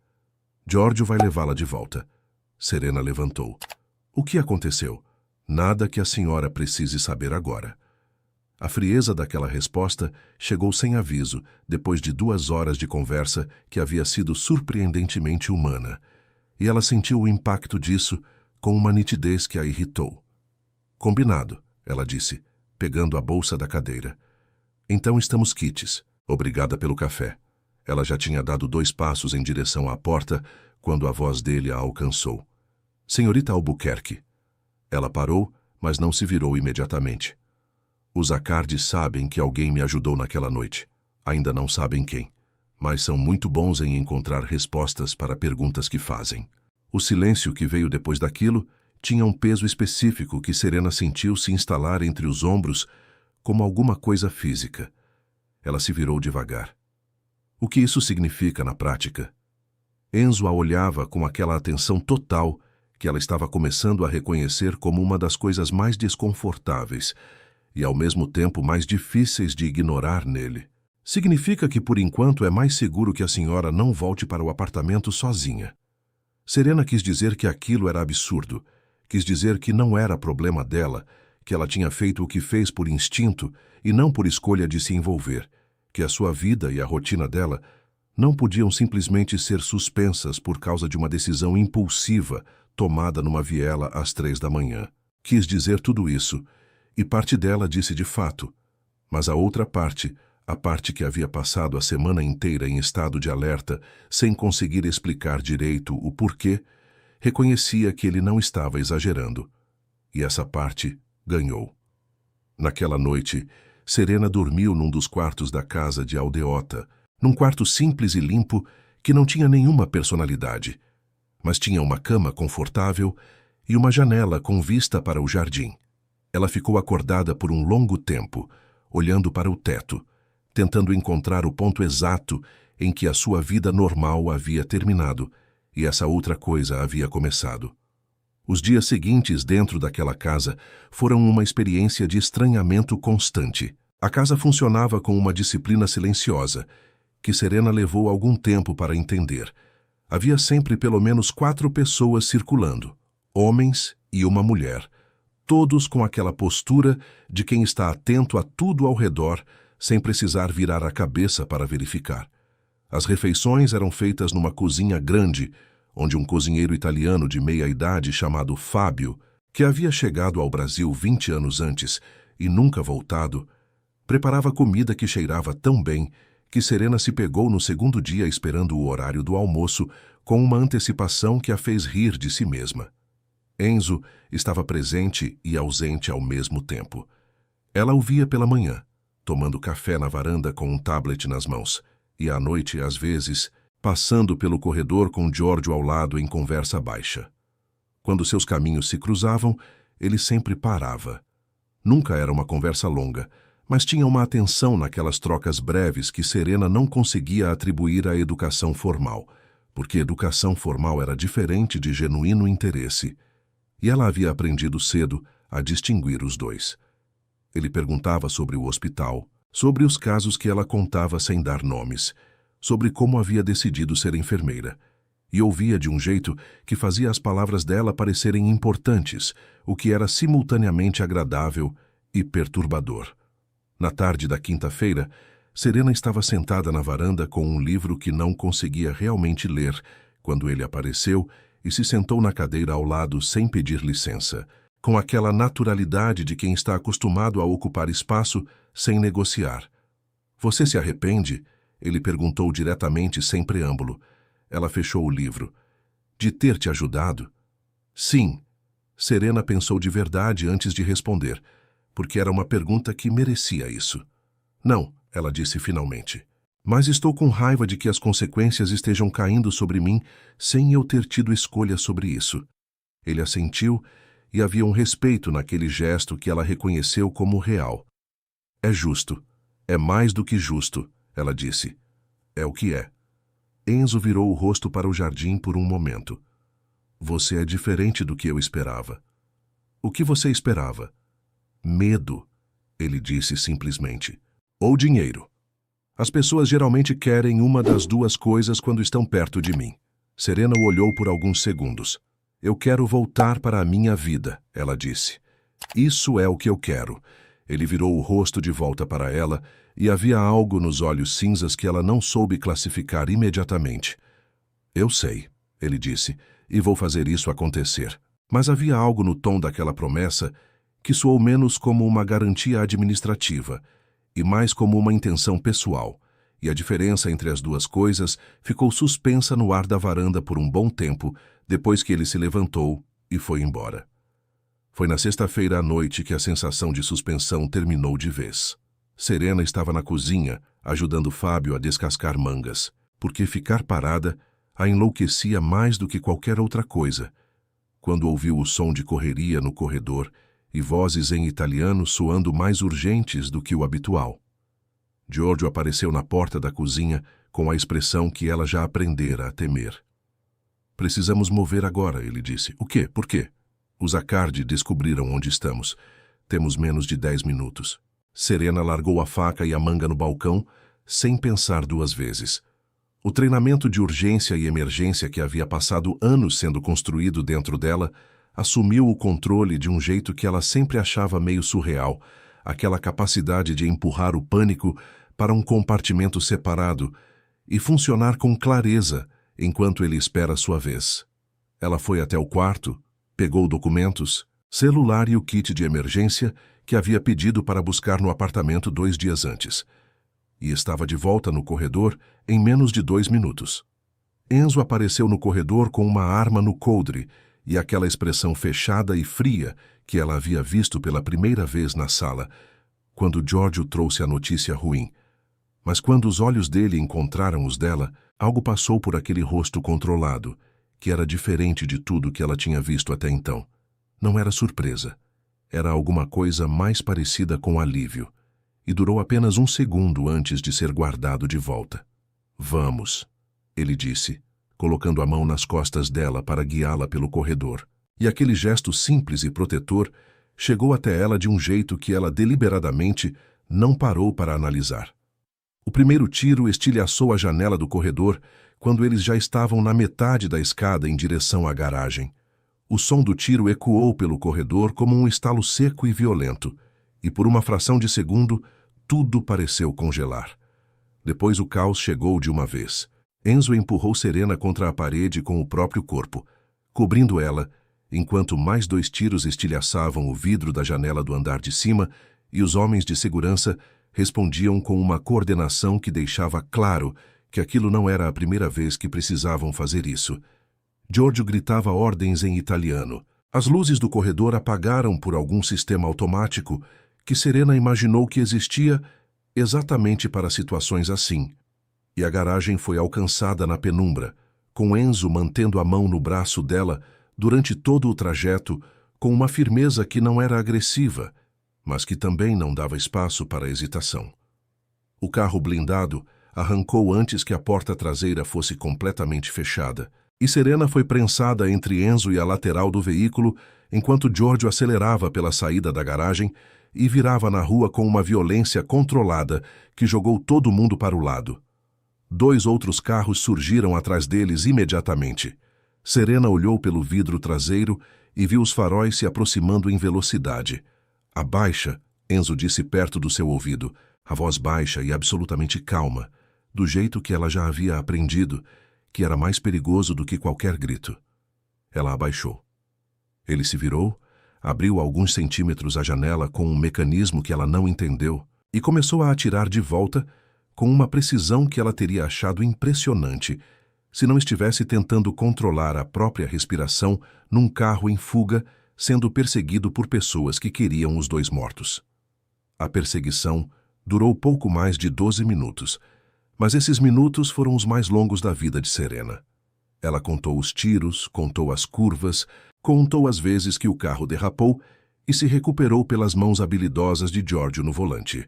"Giorgio vai levá-la de volta." Serena levantou. "O que aconteceu?" "Nada que a senhora precise saber agora." A frieza daquela resposta chegou sem aviso, depois de 2 horas de conversa que havia sido surpreendentemente humana, e ela sentiu o impacto disso com uma nitidez que a irritou. Combinado, ela disse, pegando a bolsa da cadeira. Então estamos quites. Obrigada pelo café. Ela já tinha dado 2 passos em direção à porta quando a voz dele a alcançou. Senhorita Albuquerque. Ela parou, mas não se virou imediatamente. Os Accardi sabem que alguém me ajudou naquela noite. Ainda não sabem quem, mas são muito bons em encontrar respostas para perguntas que fazem. O silêncio que veio depois daquilo tinha um peso específico que Serena sentiu se instalar entre os ombros como alguma coisa física. Ela se virou devagar. O que isso significa na prática? Enzo a olhava com aquela atenção total que ela estava começando a reconhecer como uma das coisas mais desconfortáveis e ao mesmo tempo mais difíceis de ignorar nele. Significa que por enquanto é mais seguro que a senhora não volte para o apartamento sozinha. Serena quis dizer que aquilo era absurdo, quis dizer que não era problema dela, que ela tinha feito o que fez por instinto e não por escolha de se envolver, que a sua vida e a rotina dela não podiam simplesmente ser suspensas por causa de uma decisão impulsiva tomada numa viela às 3 da manhã. Quis dizer tudo isso, e parte dela disse de fato, mas a outra parte, a parte que havia passado a semana inteira em estado de alerta, sem conseguir explicar direito o porquê, reconhecia que ele não estava exagerando. E essa parte ganhou. Naquela noite, Serena dormiu num dos quartos da casa de Aldeota, num quarto simples e limpo que não tinha nenhuma personalidade, mas tinha uma cama confortável e uma janela com vista para o jardim. Ela ficou acordada por um longo tempo, olhando para o teto, tentando encontrar o ponto exato em que a sua vida normal havia terminado e essa outra coisa havia começado. Os dias seguintes dentro daquela casa foram uma experiência de estranhamento constante. A casa funcionava com uma disciplina silenciosa, que Serena levou algum tempo para entender. Havia sempre pelo menos 4 pessoas circulando, homens e uma mulher, todos com aquela postura de quem está atento a tudo ao redor, sem precisar virar a cabeça para verificar. As refeições eram feitas numa cozinha grande, onde um cozinheiro italiano de meia-idade chamado Fábio, que havia chegado ao Brasil 20 anos antes e nunca voltado, preparava comida que cheirava tão bem que Serena se pegou no segundo dia esperando o horário do almoço com uma antecipação que a fez rir de si mesma. Enzo estava presente e ausente ao mesmo tempo. Ela o via pela manhã, tomando café na varanda com um tablet nas mãos, e à noite, às vezes, passando pelo corredor com Giorgio ao lado em conversa baixa. Quando seus caminhos se cruzavam, ele sempre parava. Nunca era uma conversa longa, mas tinha uma atenção naquelas trocas breves que Serena não conseguia atribuir à educação formal, porque educação formal era diferente de genuíno interesse, e ela havia aprendido cedo a distinguir os dois. Ele perguntava sobre o hospital, sobre os casos que ela contava sem dar nomes, sobre como havia decidido ser enfermeira, e ouvia de um jeito que fazia as palavras dela parecerem importantes, o que era simultaneamente agradável e perturbador. Na tarde da quinta-feira, Serena estava sentada na varanda com um livro que não conseguia realmente ler, quando ele apareceu e se sentou na cadeira ao lado sem pedir licença, com aquela naturalidade de quem está acostumado a ocupar espaço sem negociar. "Você se arrepende?" Ele perguntou diretamente, sem preâmbulo. Ela fechou o livro. "De ter te ajudado?" "Sim." Serena pensou de verdade antes de responder, porque era uma pergunta que merecia isso. "Não," ela disse finalmente. "Mas estou com raiva de que as consequências estejam caindo sobre mim sem eu ter tido escolha sobre isso." Ele assentiu e havia um respeito naquele gesto que ela reconheceu como real. "É justo. É mais do que justo," ela disse. "É o que é." Enzo virou o rosto para o jardim por um momento. "Você é diferente do que eu esperava." "O que você esperava?" "Medo," ele disse simplesmente. "Ou dinheiro. As pessoas geralmente querem uma das duas coisas quando estão perto de mim." Serena o olhou por alguns segundos. "Eu quero voltar para a minha vida," ela disse. "Isso é o que eu quero." Ele virou o rosto de volta para ela e havia algo nos olhos cinzas que ela não soube classificar imediatamente. "Eu sei," ele disse, "e vou fazer isso acontecer. Mas havia algo no tom daquela promessa que soou menos como uma garantia administrativa e mais como uma intenção pessoal, e a diferença entre as duas coisas ficou suspensa no ar da varanda por um bom tempo depois que ele se levantou e foi embora. Foi na sexta-feira à noite que a sensação de suspensão terminou de vez. Serena estava na cozinha, ajudando Fábio a descascar mangas, porque ficar parada a enlouquecia mais do que qualquer outra coisa, quando ouviu o som de correria no corredor e vozes em italiano soando mais urgentes do que o habitual. Giorgio apareceu na porta da cozinha com a expressão que ela já aprendera a temer. Precisamos mover agora, ele disse. O quê? Por quê? Os Accardi descobriram onde estamos. Temos menos de 10 minutos. Serena largou a faca e a manga no balcão, sem pensar duas vezes. O treinamento de urgência e emergência que havia passado anos sendo construído dentro dela assumiu o controle de um jeito que ela sempre achava meio surreal, aquela capacidade de empurrar o pânico para um compartimento separado e funcionar com clareza enquanto ele espera sua vez. Ela foi até o quarto, pegou documentos, celular e o kit de emergência que havia pedido para buscar no apartamento 2 dias antes. E estava de volta no corredor em menos de 2 minutos. Enzo apareceu no corredor com uma arma no coldre e aquela expressão fechada e fria que ela havia visto pela primeira vez na sala, quando Giorgio trouxe a notícia ruim. Mas quando os olhos dele encontraram os dela, algo passou por aquele rosto controlado, que era diferente de tudo que ela tinha visto até então. Não era surpresa. Era alguma coisa mais parecida com alívio, e durou apenas 1 segundo antes de ser guardado de volta. Vamos, ele disse, colocando a mão nas costas dela para guiá-la pelo corredor. E aquele gesto simples e protetor chegou até ela de um jeito que ela deliberadamente não parou para analisar. O primeiro tiro estilhaçou a janela do corredor quando eles já estavam na metade da escada em direção à garagem. O som do tiro ecoou pelo corredor como um estalo seco e violento, e por uma fração de segundo, tudo pareceu congelar. Depois o caos chegou de uma vez. Enzo empurrou Serena contra a parede com o próprio corpo, cobrindo ela, enquanto mais 2 tiros estilhaçavam o vidro da janela do andar de cima e os homens de segurança respondiam com uma coordenação que deixava claro que aquilo não era a primeira vez que precisavam fazer isso. Giorgio gritava ordens em italiano. As luzes do corredor apagaram por algum sistema automático que Serena imaginou que existia exatamente para situações assim. E a garagem foi alcançada na penumbra, com Enzo mantendo a mão no braço dela durante todo o trajeto com uma firmeza que não era agressiva, mas que também não dava espaço para hesitação. O carro blindado arrancou antes que a porta traseira fosse completamente fechada, e Serena foi prensada entre Enzo e a lateral do veículo enquanto Giorgio acelerava pela saída da garagem e virava na rua com uma violência controlada que jogou todo mundo para o lado. 2 outros carros surgiram atrás deles imediatamente. Serena olhou pelo vidro traseiro e viu os faróis se aproximando em velocidade. Abaixa, Enzo disse perto do seu ouvido, a voz baixa e absolutamente calma, do jeito que ela já havia aprendido, que era mais perigoso do que qualquer grito. Ela abaixou. Ele se virou, abriu alguns centímetros a janela com um mecanismo que ela não entendeu e começou a atirar de volta com uma precisão que ela teria achado impressionante se não estivesse tentando controlar a própria respiração num carro em fuga sendo perseguido por pessoas que queriam os 2 mortos. A perseguição durou pouco mais de 12 minutos, mas esses minutos foram os mais longos da vida de Serena. Ela contou os tiros, contou as curvas, contou as vezes que o carro derrapou e se recuperou pelas mãos habilidosas de Giorgio no volante.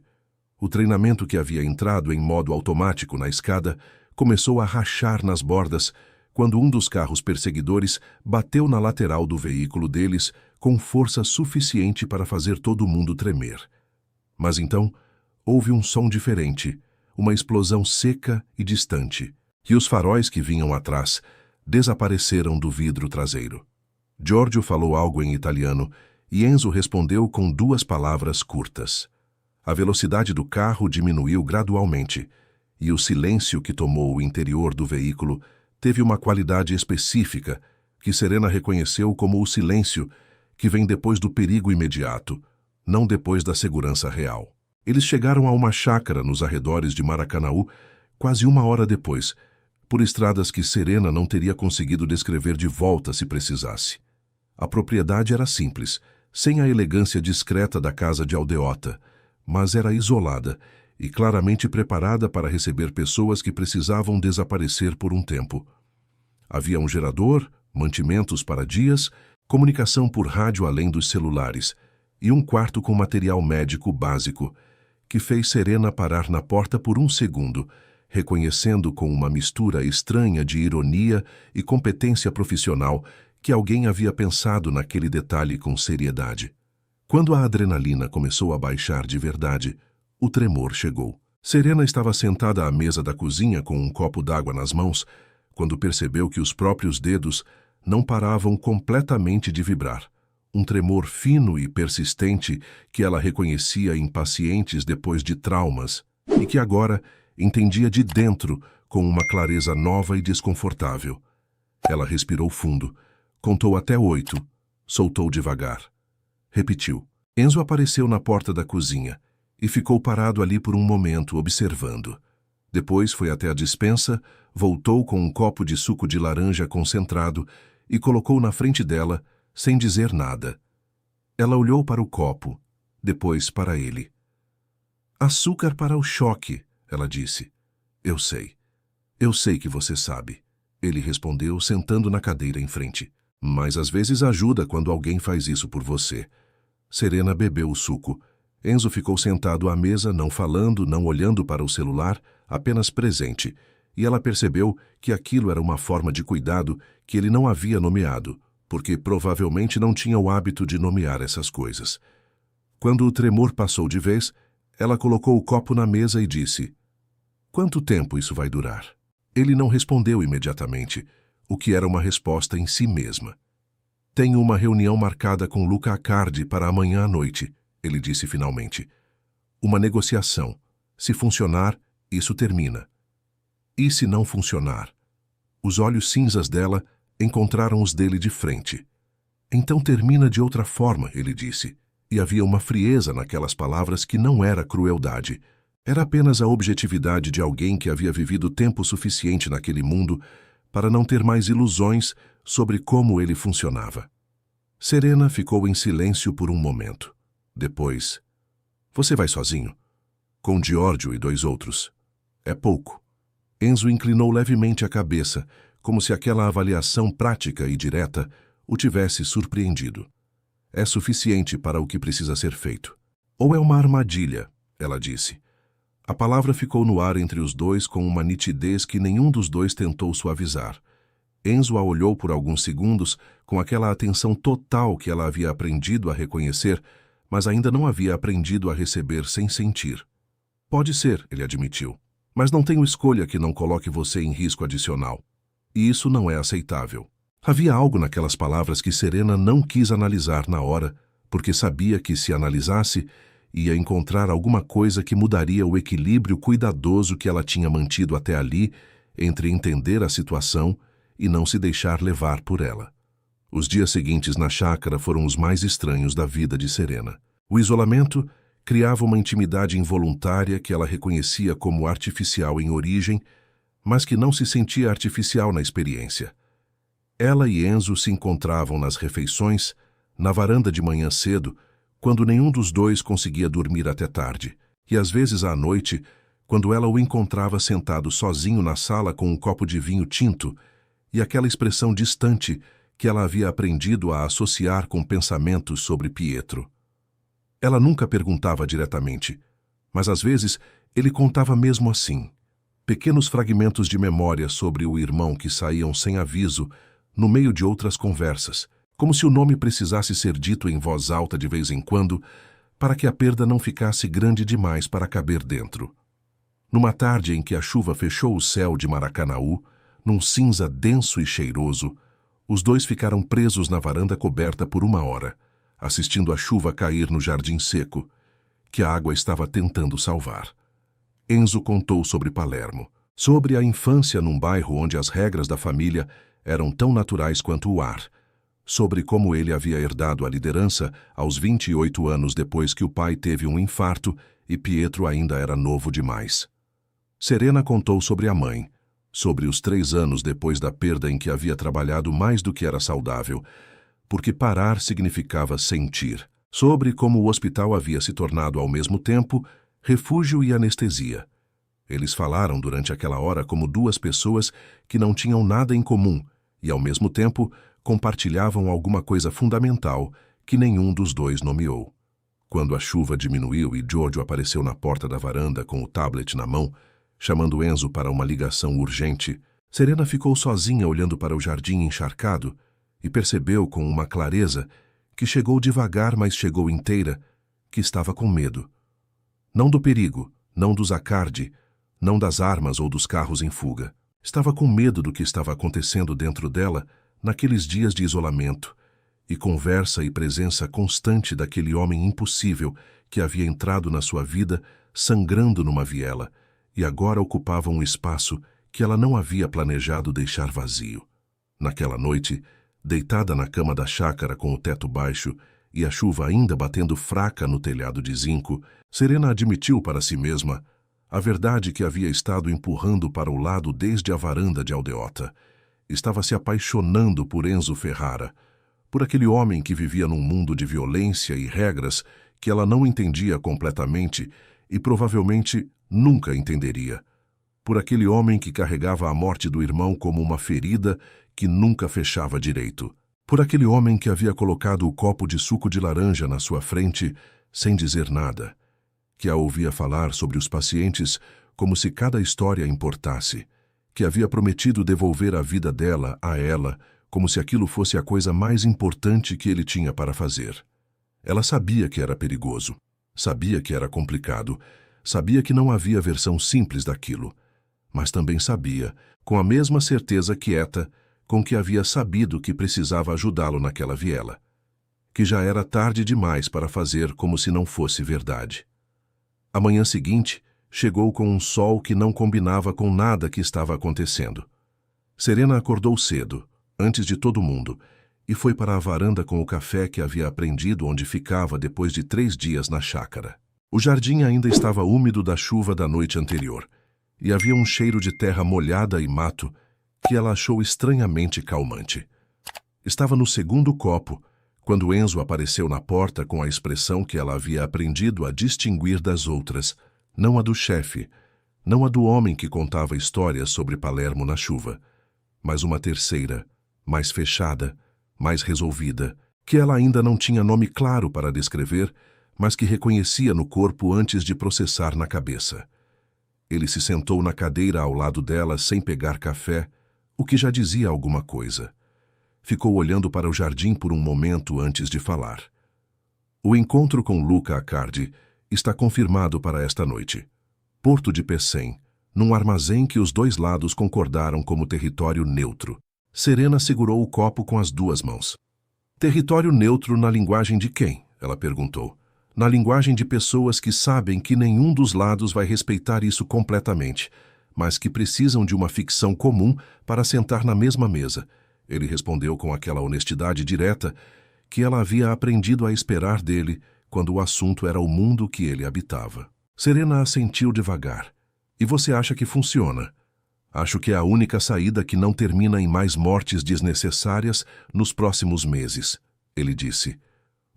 O treinamento que havia entrado em modo automático na escada começou a rachar nas bordas quando um dos carros perseguidores bateu na lateral do veículo deles com força suficiente para fazer todo mundo tremer. Mas então, houve um som diferente, uma explosão seca e distante, e os faróis que vinham atrás desapareceram do vidro traseiro. Giorgio falou algo em italiano e Enzo respondeu com 2 palavras curtas. A velocidade do carro diminuiu gradualmente, e o silêncio que tomou o interior do veículo teve uma qualidade específica que Serena reconheceu como o silêncio que vem depois do perigo imediato, não depois da segurança real. Eles chegaram a uma chácara nos arredores de Maracanaú quase 1 hora depois, por estradas que Serena não teria conseguido descrever de volta se precisasse. A propriedade era simples, sem a elegância discreta da casa de aldeota, mas era isolada e claramente preparada para receber pessoas que precisavam desaparecer por um tempo. Havia um gerador, mantimentos para dias, comunicação por rádio além dos celulares e um quarto com material médico básico, que fez Serena parar na porta por um segundo, reconhecendo com uma mistura estranha de ironia e competência profissional que alguém havia pensado naquele detalhe com seriedade. Quando a adrenalina começou a baixar de verdade, o tremor chegou. Serena estava sentada à mesa da cozinha com um copo d'água nas mãos, quando percebeu que os próprios dedos não paravam completamente de vibrar. Um tremor fino e persistente que ela reconhecia em pacientes depois de traumas e que agora entendia de dentro com uma clareza nova e desconfortável. Ela respirou fundo, contou até 8, soltou devagar. Repetiu. Enzo apareceu na porta da cozinha e ficou parado ali por um momento, observando. Depois foi até a despensa, voltou com um copo de suco de laranja concentrado e colocou na frente dela, sem dizer nada. Ela olhou para o copo, depois para ele. Açúcar para o choque, ela disse. Eu sei. Eu sei que você sabe. Ele respondeu, sentando na cadeira em frente. Mas às vezes ajuda quando alguém faz isso por você. Serena bebeu o suco. Enzo ficou sentado à mesa, não falando, não olhando para o celular, apenas presente, e ela percebeu que aquilo era uma forma de cuidado que ele não havia nomeado, porque provavelmente não tinha o hábito de nomear essas coisas. Quando o tremor passou de vez, ela colocou o copo na mesa e disse: "Quanto tempo isso vai durar?" Ele não respondeu imediatamente, o que era uma resposta em si mesma. "Tenho uma reunião marcada com Luca Accardi para amanhã à noite", ele disse finalmente. "Uma negociação. Se funcionar, isso termina. E se não funcionar?" Os olhos cinzas dela encontraram os dele de frente. "Então termina de outra forma", ele disse, e havia uma frieza naquelas palavras que não era crueldade. Era apenas a objetividade de alguém que havia vivido tempo suficiente naquele mundo para não ter mais ilusões sobre como ele funcionava. Serena ficou em silêncio por um momento. Depois: "Você vai sozinho?" "Com Giorgio e 2 outros." "É pouco." Enzo inclinou levemente a cabeça, como se aquela avaliação prática e direta o tivesse surpreendido. "É suficiente para o que precisa ser feito." "Ou é uma armadilha?" ela disse. A palavra ficou no ar entre os dois com uma nitidez que nenhum dos dois tentou suavizar. Enzo a olhou por alguns segundos com aquela atenção total que ela havia aprendido a reconhecer, mas ainda não havia aprendido a receber sem sentir. "Pode ser", ele admitiu, "mas não tenho escolha que não coloque você em risco adicional. E isso não é aceitável." Havia algo naquelas palavras que Serena não quis analisar na hora, porque sabia que se analisasse, ia encontrar alguma coisa que mudaria o equilíbrio cuidadoso que ela tinha mantido até ali entre entender a situação e não se deixar levar por ela. Os dias seguintes na chácara foram os mais estranhos da vida de Serena. O isolamento criava uma intimidade involuntária que ela reconhecia como artificial em origem, mas que não se sentia artificial na experiência. Ela e Enzo se encontravam nas refeições, na varanda de manhã cedo, quando nenhum dos dois conseguia dormir até tarde, e às vezes à noite, quando ela o encontrava sentado sozinho na sala com um copo de vinho tinto e aquela expressão distante que ela havia aprendido a associar com pensamentos sobre Pietro. Ela nunca perguntava diretamente, mas às vezes ele contava mesmo assim, pequenos fragmentos de memória sobre o irmão que saíam sem aviso no meio de outras conversas, como se o nome precisasse ser dito em voz alta de vez em quando, para que a perda não ficasse grande demais para caber dentro. Numa tarde em que a chuva fechou o céu de Maracanaú, num cinza denso e cheiroso, os dois ficaram presos na varanda coberta por 1 hora, assistindo a chuva cair no jardim seco, que a água estava tentando salvar. Enzo contou sobre Palermo, sobre a infância num bairro onde as regras da família eram tão naturais quanto o ar, sobre como ele havia herdado a liderança aos 28 anos depois que o pai teve um infarto e Pietro ainda era novo demais. Serena contou sobre a mãe, sobre os 3 anos depois da perda em que havia trabalhado mais do que era saudável, porque parar significava sentir, sobre como o hospital havia se tornado ao mesmo tempo refúgio e anestesia. Eles falaram durante aquela hora como 2 pessoas que não tinham nada em comum e, ao mesmo tempo, compartilhavam alguma coisa fundamental que nenhum dos dois nomeou. Quando a chuva diminuiu e Giorgio apareceu na porta da varanda com o tablet na mão, chamando Enzo para uma ligação urgente, Serena ficou sozinha olhando para o jardim encharcado e percebeu com uma clareza que chegou devagar, mas chegou inteira, que estava com medo. Não do perigo, não dos Accardi, não das armas ou dos carros em fuga. Estava com medo do que estava acontecendo dentro dela naqueles dias de isolamento e conversa e presença constante daquele homem impossível que havia entrado na sua vida sangrando numa viela e agora ocupava um espaço que ela não havia planejado deixar vazio. Naquela noite, deitada na cama da chácara com o teto baixo e a chuva ainda batendo fraca no telhado de zinco, Serena admitiu para si mesma a verdade que havia estado empurrando para o lado desde a varanda de Aldeota. Estava se apaixonando por Enzo Ferrara, por aquele homem que vivia num mundo de violência e regras que ela não entendia completamente e provavelmente nunca entenderia. Por aquele homem que carregava a morte do irmão como uma ferida que nunca fechava direito. Por aquele homem que havia colocado o copo de suco de laranja na sua frente sem dizer nada, que a ouvia falar sobre os pacientes como se cada história importasse, que havia prometido devolver a vida dela a ela como se aquilo fosse a coisa mais importante que ele tinha para fazer. Ela sabia que era perigoso, sabia que era complicado, sabia que não havia versão simples daquilo, mas também sabia, com a mesma certeza quieta, com que havia sabido que precisava ajudá-lo naquela viela, que já era tarde demais para fazer como se não fosse verdade. A manhã seguinte chegou com um sol que não combinava com nada que estava acontecendo. Serena acordou cedo, antes de todo mundo, e foi para a varanda com o café que havia aprendido onde ficava depois de 3 dias na chácara. O jardim ainda estava úmido da chuva da noite anterior, e havia um cheiro de terra molhada e mato que ela achou estranhamente calmante. Estava no 2º copo, quando Enzo apareceu na porta com a expressão que ela havia aprendido a distinguir das outras, não a do chefe, não a do homem que contava histórias sobre Palermo na chuva, mas uma terceira, mais fechada, mais resolvida, que ela ainda não tinha nome claro para descrever, mas que reconhecia no corpo antes de processar na cabeça. Ele se sentou na cadeira ao lado dela sem pegar café, o que já dizia alguma coisa. Ficou olhando para o jardim por um momento antes de falar. O encontro com Luca Accardi está confirmado para esta noite. Porto de Pecém, num armazém que os 2 lados concordaram como território neutro. Serena segurou o copo com as 2 mãos. Território neutro na linguagem de quem? Ela perguntou. Na linguagem de pessoas que sabem que nenhum dos lados vai respeitar isso completamente, mas que precisam de uma ficção comum para sentar na mesma mesa. Ele respondeu com aquela honestidade direta que ela havia aprendido a esperar dele quando o assunto era o mundo que ele habitava. Serena assentiu devagar. E você acha que funciona? Acho que é a única saída que não termina em mais mortes desnecessárias nos próximos meses, ele disse.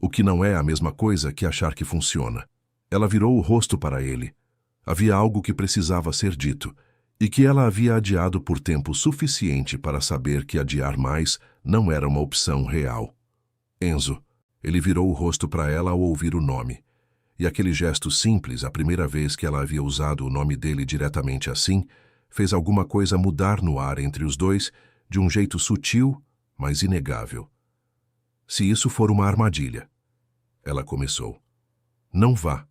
O que não é a mesma coisa que achar que funciona. Ela virou o rosto para ele. Havia algo que precisava ser dito, e que ela havia adiado por tempo suficiente para saber que adiar mais não era uma opção real. Enzo. Ele virou o rosto para ela ao ouvir o nome. E aquele gesto simples, a primeira vez que ela havia usado o nome dele diretamente assim, fez alguma coisa mudar no ar entre os dois de um jeito sutil, mas inegável. Se isso for uma armadilha. Ela começou. Não vá,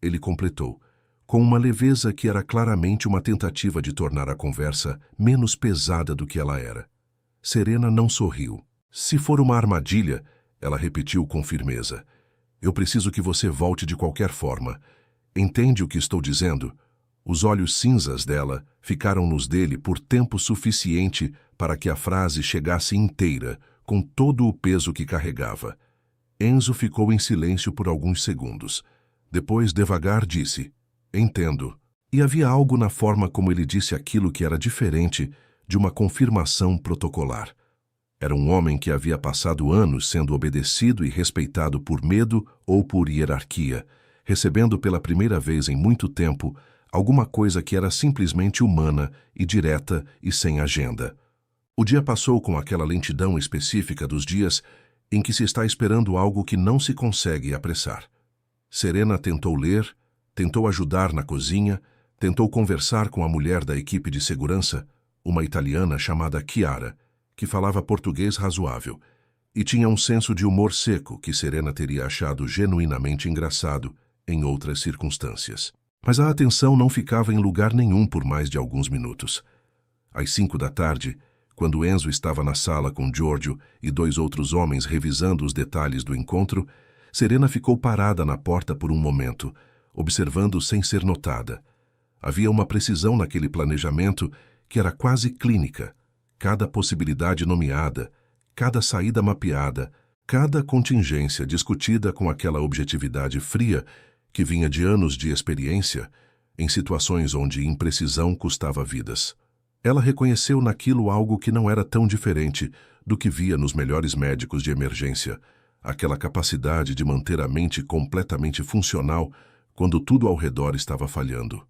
ele completou, com uma leveza que era claramente uma tentativa de tornar a conversa menos pesada do que ela era. Serena não sorriu. Se for uma armadilha, ela repetiu com firmeza. Eu preciso que você volte de qualquer forma. Entende o que estou dizendo? Os olhos cinzas dela ficaram nos dele por tempo suficiente para que a frase chegasse inteira, com todo o peso que carregava. Enzo ficou em silêncio por alguns segundos. Depois, devagar, disse: "Entendo." E havia algo na forma como ele disse aquilo que era diferente de uma confirmação protocolar. Era um homem que havia passado anos sendo obedecido e respeitado por medo ou por hierarquia, recebendo pela primeira vez em muito tempo alguma coisa que era simplesmente humana e direta e sem agenda. O dia passou com aquela lentidão específica dos dias em que se está esperando algo que não se consegue apressar. Serena tentou ler, tentou ajudar na cozinha, tentou conversar com a mulher da equipe de segurança, uma italiana chamada Chiara, que falava português razoável, e tinha um senso de humor seco que Serena teria achado genuinamente engraçado em outras circunstâncias. Mas a atenção não ficava em lugar nenhum por mais de alguns minutos. Às 5 da tarde, quando Enzo estava na sala com Giorgio e 2 outros homens revisando os detalhes do encontro, Serena ficou parada na porta por um momento, observando sem ser notada. Havia uma precisão naquele planejamento que era quase clínica. Cada possibilidade nomeada, cada saída mapeada, cada contingência discutida com aquela objetividade fria que vinha de anos de experiência em situações onde imprecisão custava vidas. Ela reconheceu naquilo algo que não era tão diferente do que via nos melhores médicos de emergência, aquela capacidade de manter a mente completamente funcional quando tudo ao redor estava falhando.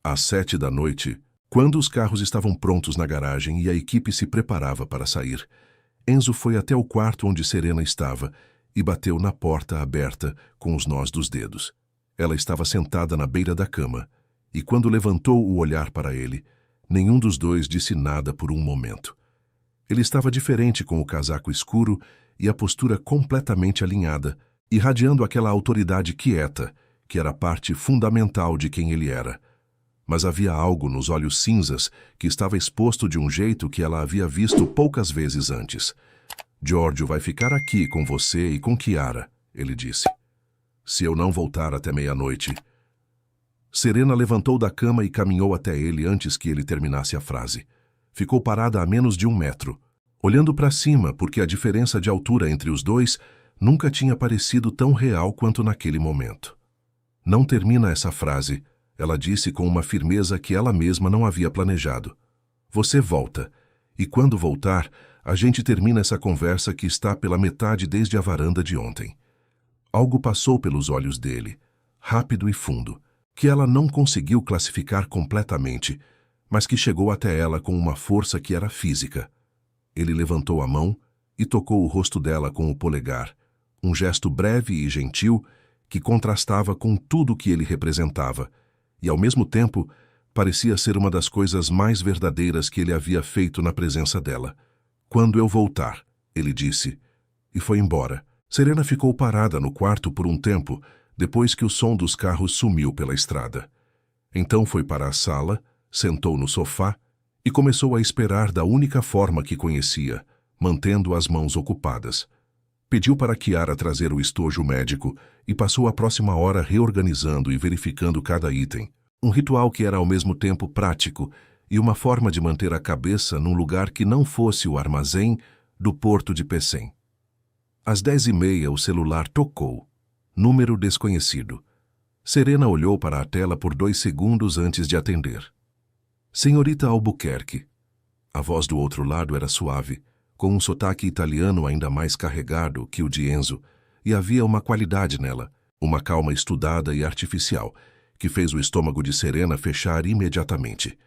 Às 7 da noite, quando os carros estavam prontos na garagem e a equipe se preparava para sair, Enzo foi até o quarto onde Serena estava e bateu na porta aberta com os nós dos dedos. Ela estava sentada na beira da cama, e quando levantou o olhar para ele, nenhum dos dois disse nada por um momento. Ele estava diferente com o casaco escuro e a postura completamente alinhada, irradiando aquela autoridade quieta, que era parte fundamental de quem ele era. Mas havia algo nos olhos cinzas que estava exposto de um jeito que ela havia visto poucas vezes antes. "Giorgio vai ficar aqui com você e com Chiara", ele disse. "Se eu não voltar até meia-noite." Serena levantou da cama e caminhou até ele antes que ele terminasse a frase. Ficou parada a menos de 1 metro, olhando para cima porque a diferença de altura entre os dois nunca tinha parecido tão real quanto naquele momento. "Não termina essa frase", ela disse com uma firmeza que ela mesma não havia planejado. "Você volta, e quando voltar, a gente termina essa conversa que está pela metade desde a varanda de ontem." Algo passou pelos olhos dele, rápido e fundo, que ela não conseguiu classificar completamente, mas que chegou até ela com uma força que era física. Ele levantou a mão e tocou o rosto dela com o polegar, um gesto breve e gentil que contrastava com tudo que ele representava, e ao mesmo tempo parecia ser uma das coisas mais verdadeiras que ele havia feito na presença dela. "Quando eu voltar", ele disse, e foi embora. Serena ficou parada no quarto por um tempo, depois que o som dos carros sumiu pela estrada. Então foi para a sala, sentou no sofá e começou a esperar da única forma que conhecia, mantendo as mãos ocupadas. Pediu para Chiara trazer o estojo médico e passou a próxima hora reorganizando e verificando cada item. Um ritual que era ao mesmo tempo prático e uma forma de manter a cabeça num lugar que não fosse o armazém do porto de Pecém. Às 10h30 o celular tocou. Número desconhecido. Serena olhou para a tela por 2 segundos antes de atender. "Senhorita Albuquerque." A voz do outro lado era suave, com um sotaque italiano ainda mais carregado que o de Enzo, e havia uma qualidade nela, uma calma estudada e artificial, que fez o estômago de Serena fechar imediatamente.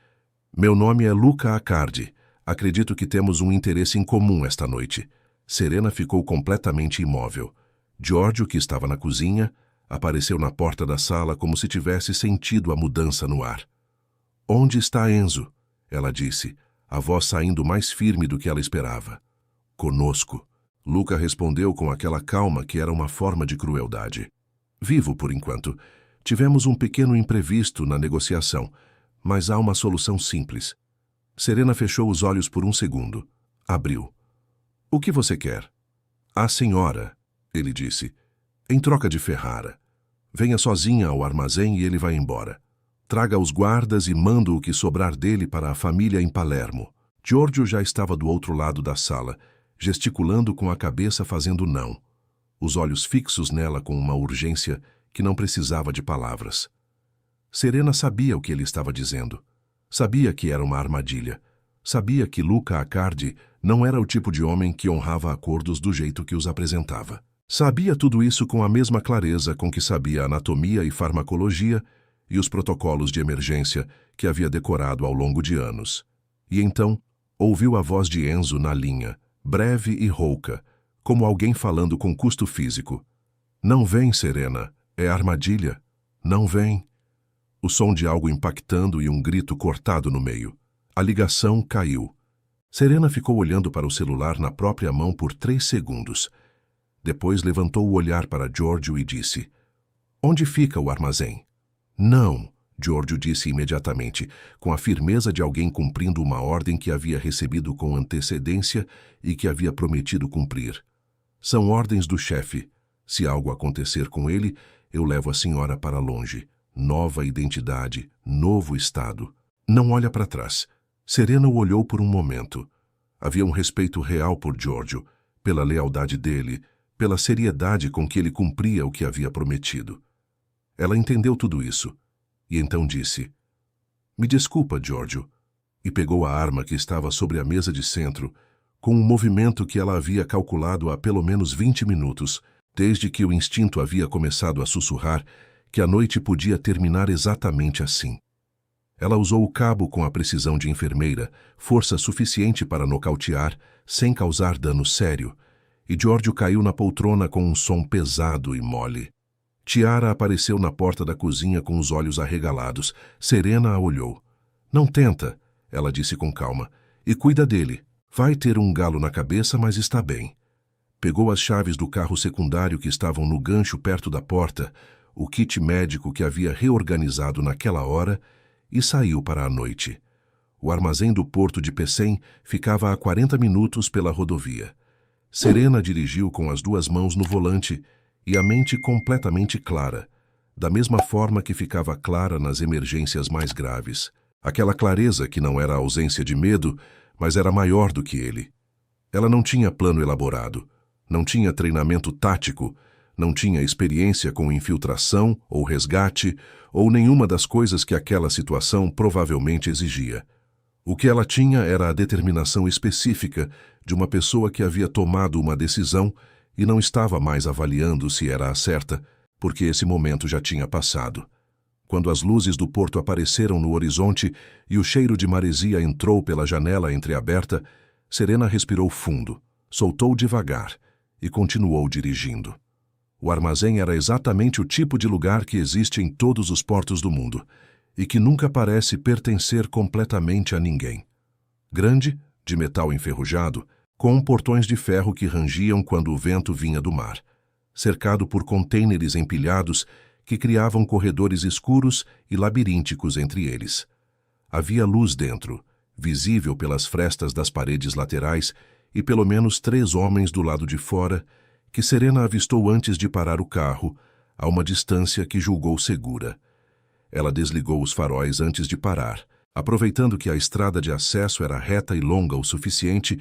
"Meu nome é Luca Accardi. Acredito que temos um interesse em comum esta noite." Serena ficou completamente imóvel. Giorgio, que estava na cozinha, apareceu na porta da sala como se tivesse sentido a mudança no ar. "Onde está Enzo?" ela disse, a voz saindo mais firme do que ela esperava. "Conosco." Luca respondeu com aquela calma que era uma forma de crueldade. "Vivo, por enquanto. Tivemos um pequeno imprevisto na negociação, mas há uma solução simples." Serena fechou os olhos por um segundo. Abriu. "O que você quer?" "A senhora", ele disse, "em troca de Ferrara. Venha sozinha ao armazém e ele vai embora. Traga os guardas e mando o que sobrar dele para a família em Palermo." Giorgio já estava do outro lado da sala, gesticulando com a cabeça fazendo não, os olhos fixos nela com uma urgência que não precisava de palavras. Serena sabia o que ele estava dizendo. Sabia que era uma armadilha. Sabia que Luca Accardi não era o tipo de homem que honrava acordos do jeito que os apresentava. Sabia tudo isso com a mesma clareza com que sabia anatomia e farmacologia e os protocolos de emergência que havia decorado ao longo de anos. E então, ouviu a voz de Enzo na linha, breve e rouca, como alguém falando com custo físico. Não vem, Serena, é armadilha. Não vem. O som de algo impactando e um grito cortado no meio. A ligação caiu. Serena ficou olhando para o celular na própria mão por 3 segundos. Depois levantou o olhar para Giorgio e disse: "Onde fica o armazém?" "Não", Giorgio disse imediatamente, com a firmeza de alguém cumprindo uma ordem que havia recebido com antecedência e que havia prometido cumprir. "São ordens do chefe. Se algo acontecer com ele, eu levo a senhora para longe. Nova identidade, novo estado." Não olha para trás. Serena o olhou por um momento. Havia um respeito real por Giorgio, pela lealdade dele, pela seriedade com que ele cumpria o que havia prometido. Ela entendeu tudo isso, e então disse: "Me desculpa, Giorgio", e pegou a arma que estava sobre a mesa de centro, com um movimento que ela havia calculado há pelo menos 20 minutos, desde que o instinto havia começado a sussurrar que a noite podia terminar exatamente assim. Ela usou o cabo com a precisão de enfermeira, força suficiente para nocautear, sem causar dano sério, e Giorgio caiu na poltrona com um som pesado e mole. Tiara apareceu na porta da cozinha com os olhos arregalados. Serena a olhou. "Não tenta", ela disse com calma, "e cuida dele. Vai ter um galo na cabeça, mas está bem." Pegou as chaves do carro secundário que estavam no gancho perto da porta, o kit médico que havia reorganizado naquela hora, e saiu para a noite. O armazém do porto de Pecém ficava a 40 minutos pela rodovia. Serena dirigiu com as 2 mãos no volante e a mente completamente clara, da mesma forma que ficava clara nas emergências mais graves. Aquela clareza que não era a ausência de medo, mas era maior do que ele. Ela não tinha plano elaborado, não tinha treinamento tático, não tinha experiência com infiltração ou resgate, ou nenhuma das coisas que aquela situação provavelmente exigia. O que ela tinha era a determinação específica de uma pessoa que havia tomado uma decisão e não estava mais avaliando se era a certa, porque esse momento já tinha passado. Quando as luzes do porto apareceram no horizonte e o cheiro de maresia entrou pela janela entreaberta, Serena respirou fundo, soltou devagar e continuou dirigindo. O armazém era exatamente o tipo de lugar que existe em todos os portos do mundo e que nunca parece pertencer completamente a ninguém. Grande, de metal enferrujado, com portões de ferro que rangiam quando o vento vinha do mar, cercado por contêineres empilhados que criavam corredores escuros e labirínticos entre eles. Havia luz dentro, visível pelas frestas das paredes laterais, e pelo menos 3 homens do lado de fora, que Serena avistou antes de parar o carro, a uma distância que julgou segura. Ela desligou os faróis antes de parar, aproveitando que a estrada de acesso era reta e longa o suficiente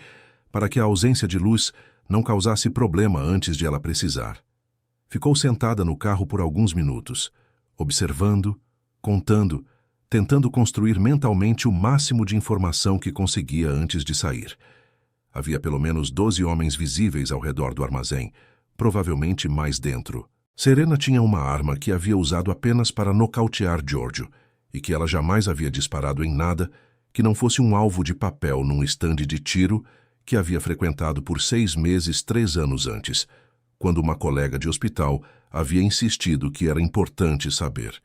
para que a ausência de luz não causasse problema antes de ela precisar. Ficou sentada no carro por alguns minutos, observando, contando, tentando construir mentalmente o máximo de informação que conseguia antes de sair. Havia pelo menos 12 homens visíveis ao redor do armazém, provavelmente mais dentro. Serena tinha uma arma que havia usado apenas para nocautear Giorgio, e que ela jamais havia disparado em nada que não fosse um alvo de papel num estande de tiro que havia frequentado por 6 meses 3 anos antes, quando uma colega de hospital havia insistido que era importante saber.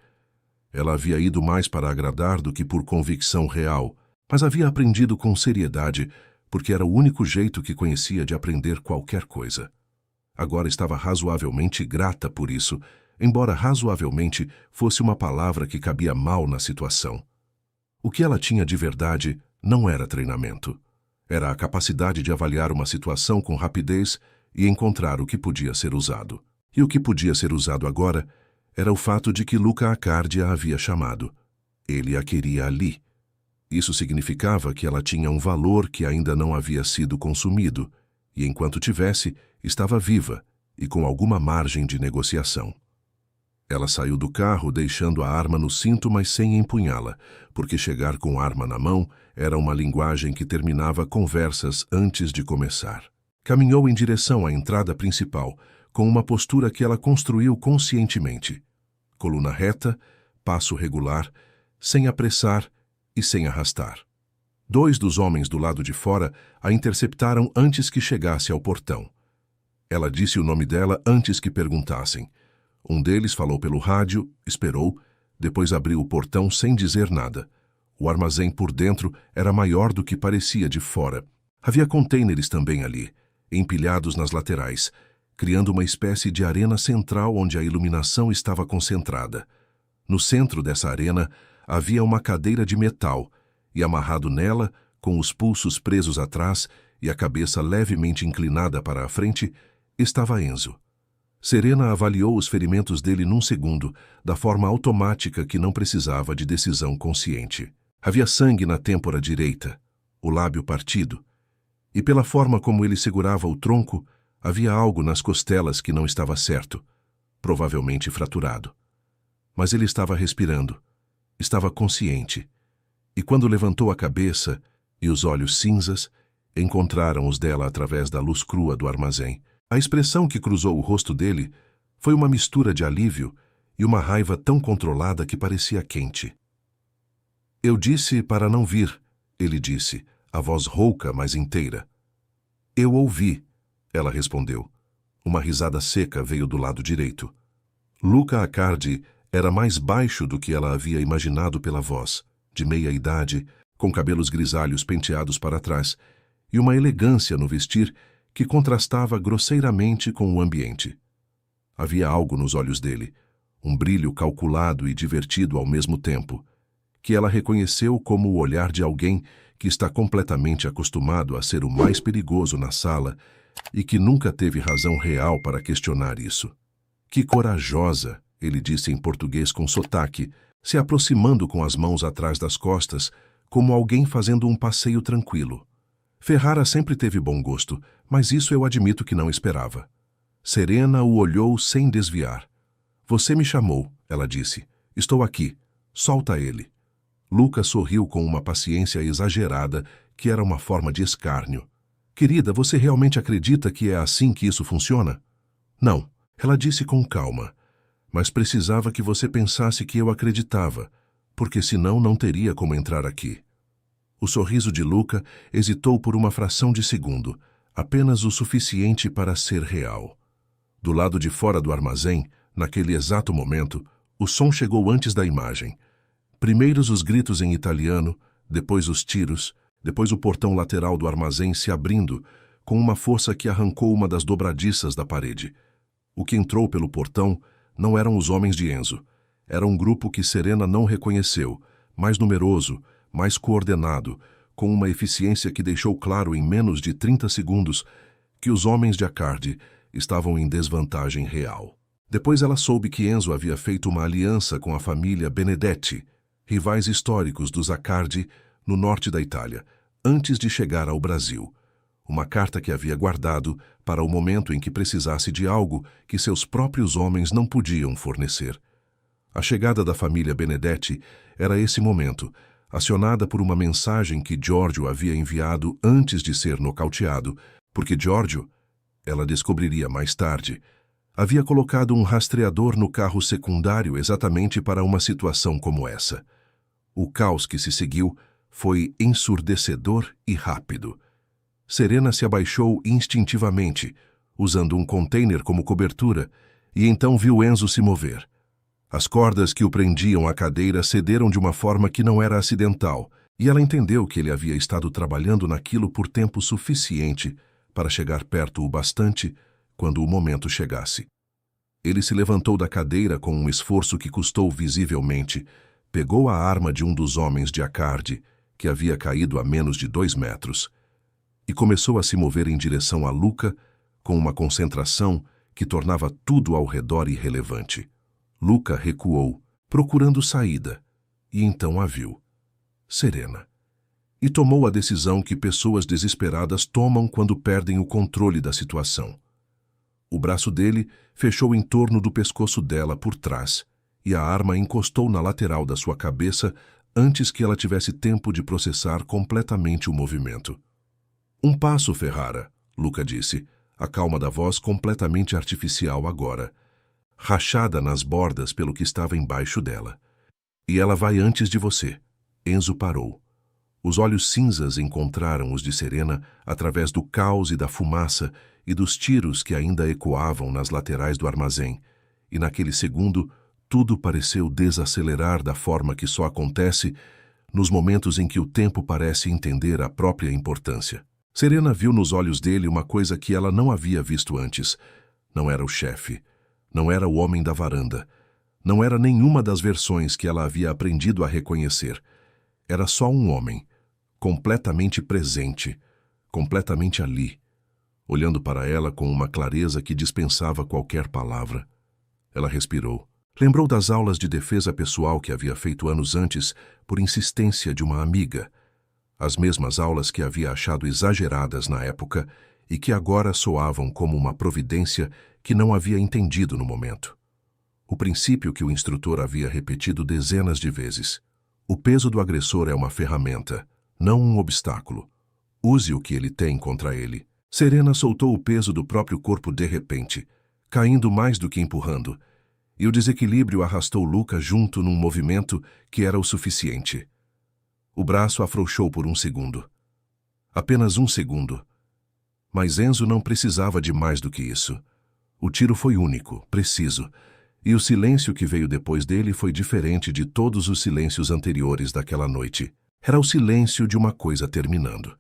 Ela havia ido mais para agradar do que por convicção real, mas havia aprendido com seriedade, porque era o único jeito que conhecia de aprender qualquer coisa. Agora estava razoavelmente grata por isso, embora razoavelmente fosse uma palavra que cabia mal na situação. O que ela tinha de verdade não era treinamento. Era a capacidade de avaliar uma situação com rapidez e encontrar o que podia ser usado. E o que podia ser usado agora era o fato de que Luca Accardi a havia chamado. Ele a queria ali. Isso significava que ela tinha um valor que ainda não havia sido consumido, e enquanto tivesse, estava viva e com alguma margem de negociação. Ela saiu do carro deixando a arma no cinto, mas sem empunhá-la, porque chegar com a arma na mão era uma linguagem que terminava conversas antes de começar. Caminhou em direção à entrada principal, com uma postura que ela construiu conscientemente. Coluna reta, passo regular, sem apressar e sem arrastar. 2 dos homens do lado de fora a interceptaram antes que chegasse ao portão. Ela disse o nome dela antes que perguntassem. Um deles falou pelo rádio, esperou, depois abriu o portão sem dizer nada. O armazém por dentro era maior do que parecia de fora. Havia contêineres também ali, empilhados nas laterais, criando uma espécie de arena central onde a iluminação estava concentrada. No centro dessa arena havia uma cadeira de metal, e amarrado nela, com os pulsos presos atrás e a cabeça levemente inclinada para a frente, estava Enzo. Serena avaliou os ferimentos dele num segundo, da forma automática que não precisava de decisão consciente. Havia sangue na têmpora direita, o lábio partido, e pela forma como ele segurava o tronco, havia algo nas costelas que não estava certo, provavelmente fraturado. Mas ele estava respirando, estava consciente, e quando levantou a cabeça e os olhos cinzas, encontraram os dela através da luz crua do armazém. A expressão que cruzou o rosto dele foi uma mistura de alívio e uma raiva tão controlada que parecia quente. Eu disse para não vir, ele disse, a voz rouca, mas inteira. Eu ouvi, ela respondeu. Uma risada seca veio do lado direito. Luca Accardi era mais baixo do que ela havia imaginado pela voz, de meia idade, com cabelos grisalhos penteados para trás, e uma elegância no vestir que contrastava grosseiramente com o ambiente. Havia algo nos olhos dele, um brilho calculado e divertido ao mesmo tempo, que ela reconheceu como o olhar de alguém que está completamente acostumado a ser o mais perigoso na sala e que nunca teve razão real para questionar isso. Que corajosa, ele disse em português com sotaque, se aproximando com as mãos atrás das costas, como alguém fazendo um passeio tranquilo. Ferrara sempre teve bom gosto, mas isso eu admito que não esperava. Serena o olhou sem desviar. Você me chamou, ela disse. Estou aqui. Solta ele. Luca sorriu com uma paciência exagerada, que era uma forma de escárnio. Querida, você realmente acredita que é assim que isso funciona? Não, ela disse com calma. Mas precisava que você pensasse que eu acreditava, porque senão não teria como entrar aqui. O sorriso de Luca hesitou por uma fração de segundo, apenas o suficiente para ser real. Do lado de fora do armazém, naquele exato momento, o som chegou antes da imagem. Primeiros os gritos em italiano, depois os tiros, depois o portão lateral do armazém se abrindo, com uma força que arrancou uma das dobradiças da parede. O que entrou pelo portão não eram os homens de Enzo. Era um grupo que Serena não reconheceu, mais numeroso, mais coordenado, com uma eficiência que deixou claro em menos de 30 segundos que os homens de Accardi estavam em desvantagem real. Depois ela soube que Enzo havia feito uma aliança com a família Benedetti, rivais históricos dos Accardi no norte da Itália, antes de chegar ao Brasil. Uma carta que havia guardado para o momento em que precisasse de algo que seus próprios homens não podiam fornecer. A chegada da família Benedetti era esse momento, acionada por uma mensagem que Giorgio havia enviado antes de ser nocauteado, porque Giorgio, ela descobriria mais tarde, havia colocado um rastreador no carro secundário exatamente para uma situação como essa. O caos que se seguiu foi ensurdecedor e rápido. Serena se abaixou instintivamente, usando um container como cobertura, e então viu Enzo se mover. As cordas que o prendiam à cadeira cederam de uma forma que não era acidental, e ela entendeu que ele havia estado trabalhando naquilo por tempo suficiente para chegar perto o bastante quando o momento chegasse. Ele se levantou da cadeira com um esforço que custou visivelmente, pegou a arma de um dos homens de Accardi, que havia caído a menos de 2 metros, e começou a se mover em direção a Luca com uma concentração que tornava tudo ao redor irrelevante. Luca recuou, procurando saída, e então a viu. Serena. e tomou a decisão que pessoas desesperadas tomam quando perdem o controle da situação. O braço dele fechou em torno do pescoço dela por trás, e a arma encostou na lateral da sua cabeça antes que ela tivesse tempo de processar completamente o movimento. Um passo, Ferrara, Luca disse, a calma da voz completamente artificial agora, rachada nas bordas pelo que estava embaixo dela. E ela vai antes de você. Enzo parou. Os olhos cinzas encontraram os de Serena através do caos e da fumaça e dos tiros que ainda ecoavam nas laterais do armazém, e naquele segundo tudo pareceu desacelerar da forma que só acontece nos momentos em que o tempo parece entender a própria importância. Serena viu nos olhos dele uma coisa que ela não havia visto antes. Não era o chefe, não era o homem da varanda, não era nenhuma das versões que ela havia aprendido a reconhecer. Era só um homem, completamente presente, completamente ali, olhando para ela com uma clareza que dispensava qualquer palavra. Ela respirou. Lembrou das aulas de defesa pessoal que havia feito anos antes por insistência de uma amiga. As mesmas aulas que havia achado exageradas na época e que agora soavam como uma providência que não havia entendido no momento. O princípio que o instrutor havia repetido dezenas de vezes. O peso do agressor é uma ferramenta, não um obstáculo. Use o que ele tem contra ele. Serena soltou o peso do próprio corpo de repente, caindo mais do que empurrando, e o desequilíbrio arrastou Luca junto num movimento que era o suficiente. O braço afrouxou por um segundo. Apenas um segundo. Mas Enzo não precisava de mais do que isso. O tiro foi único, preciso, e o silêncio que veio depois dele foi diferente de todos os silêncios anteriores daquela noite. Era o silêncio de uma coisa terminando.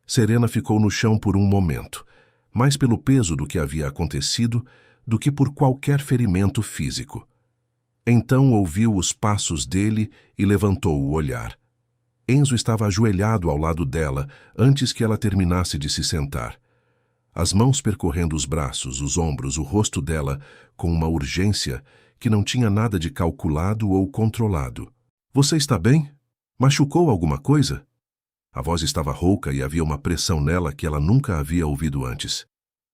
Serena ficou no chão por um momento, mais pelo peso do que havia acontecido do que por qualquer ferimento físico. Então ouviu os passos dele e levantou o olhar. Enzo estava ajoelhado ao lado dela antes que ela terminasse de se sentar. As mãos percorrendo os braços, os ombros, o rosto dela com uma urgência que não tinha nada de calculado ou controlado. Você está bem? Machucou alguma coisa? A voz estava rouca e havia uma pressão nela que ela nunca havia ouvido antes.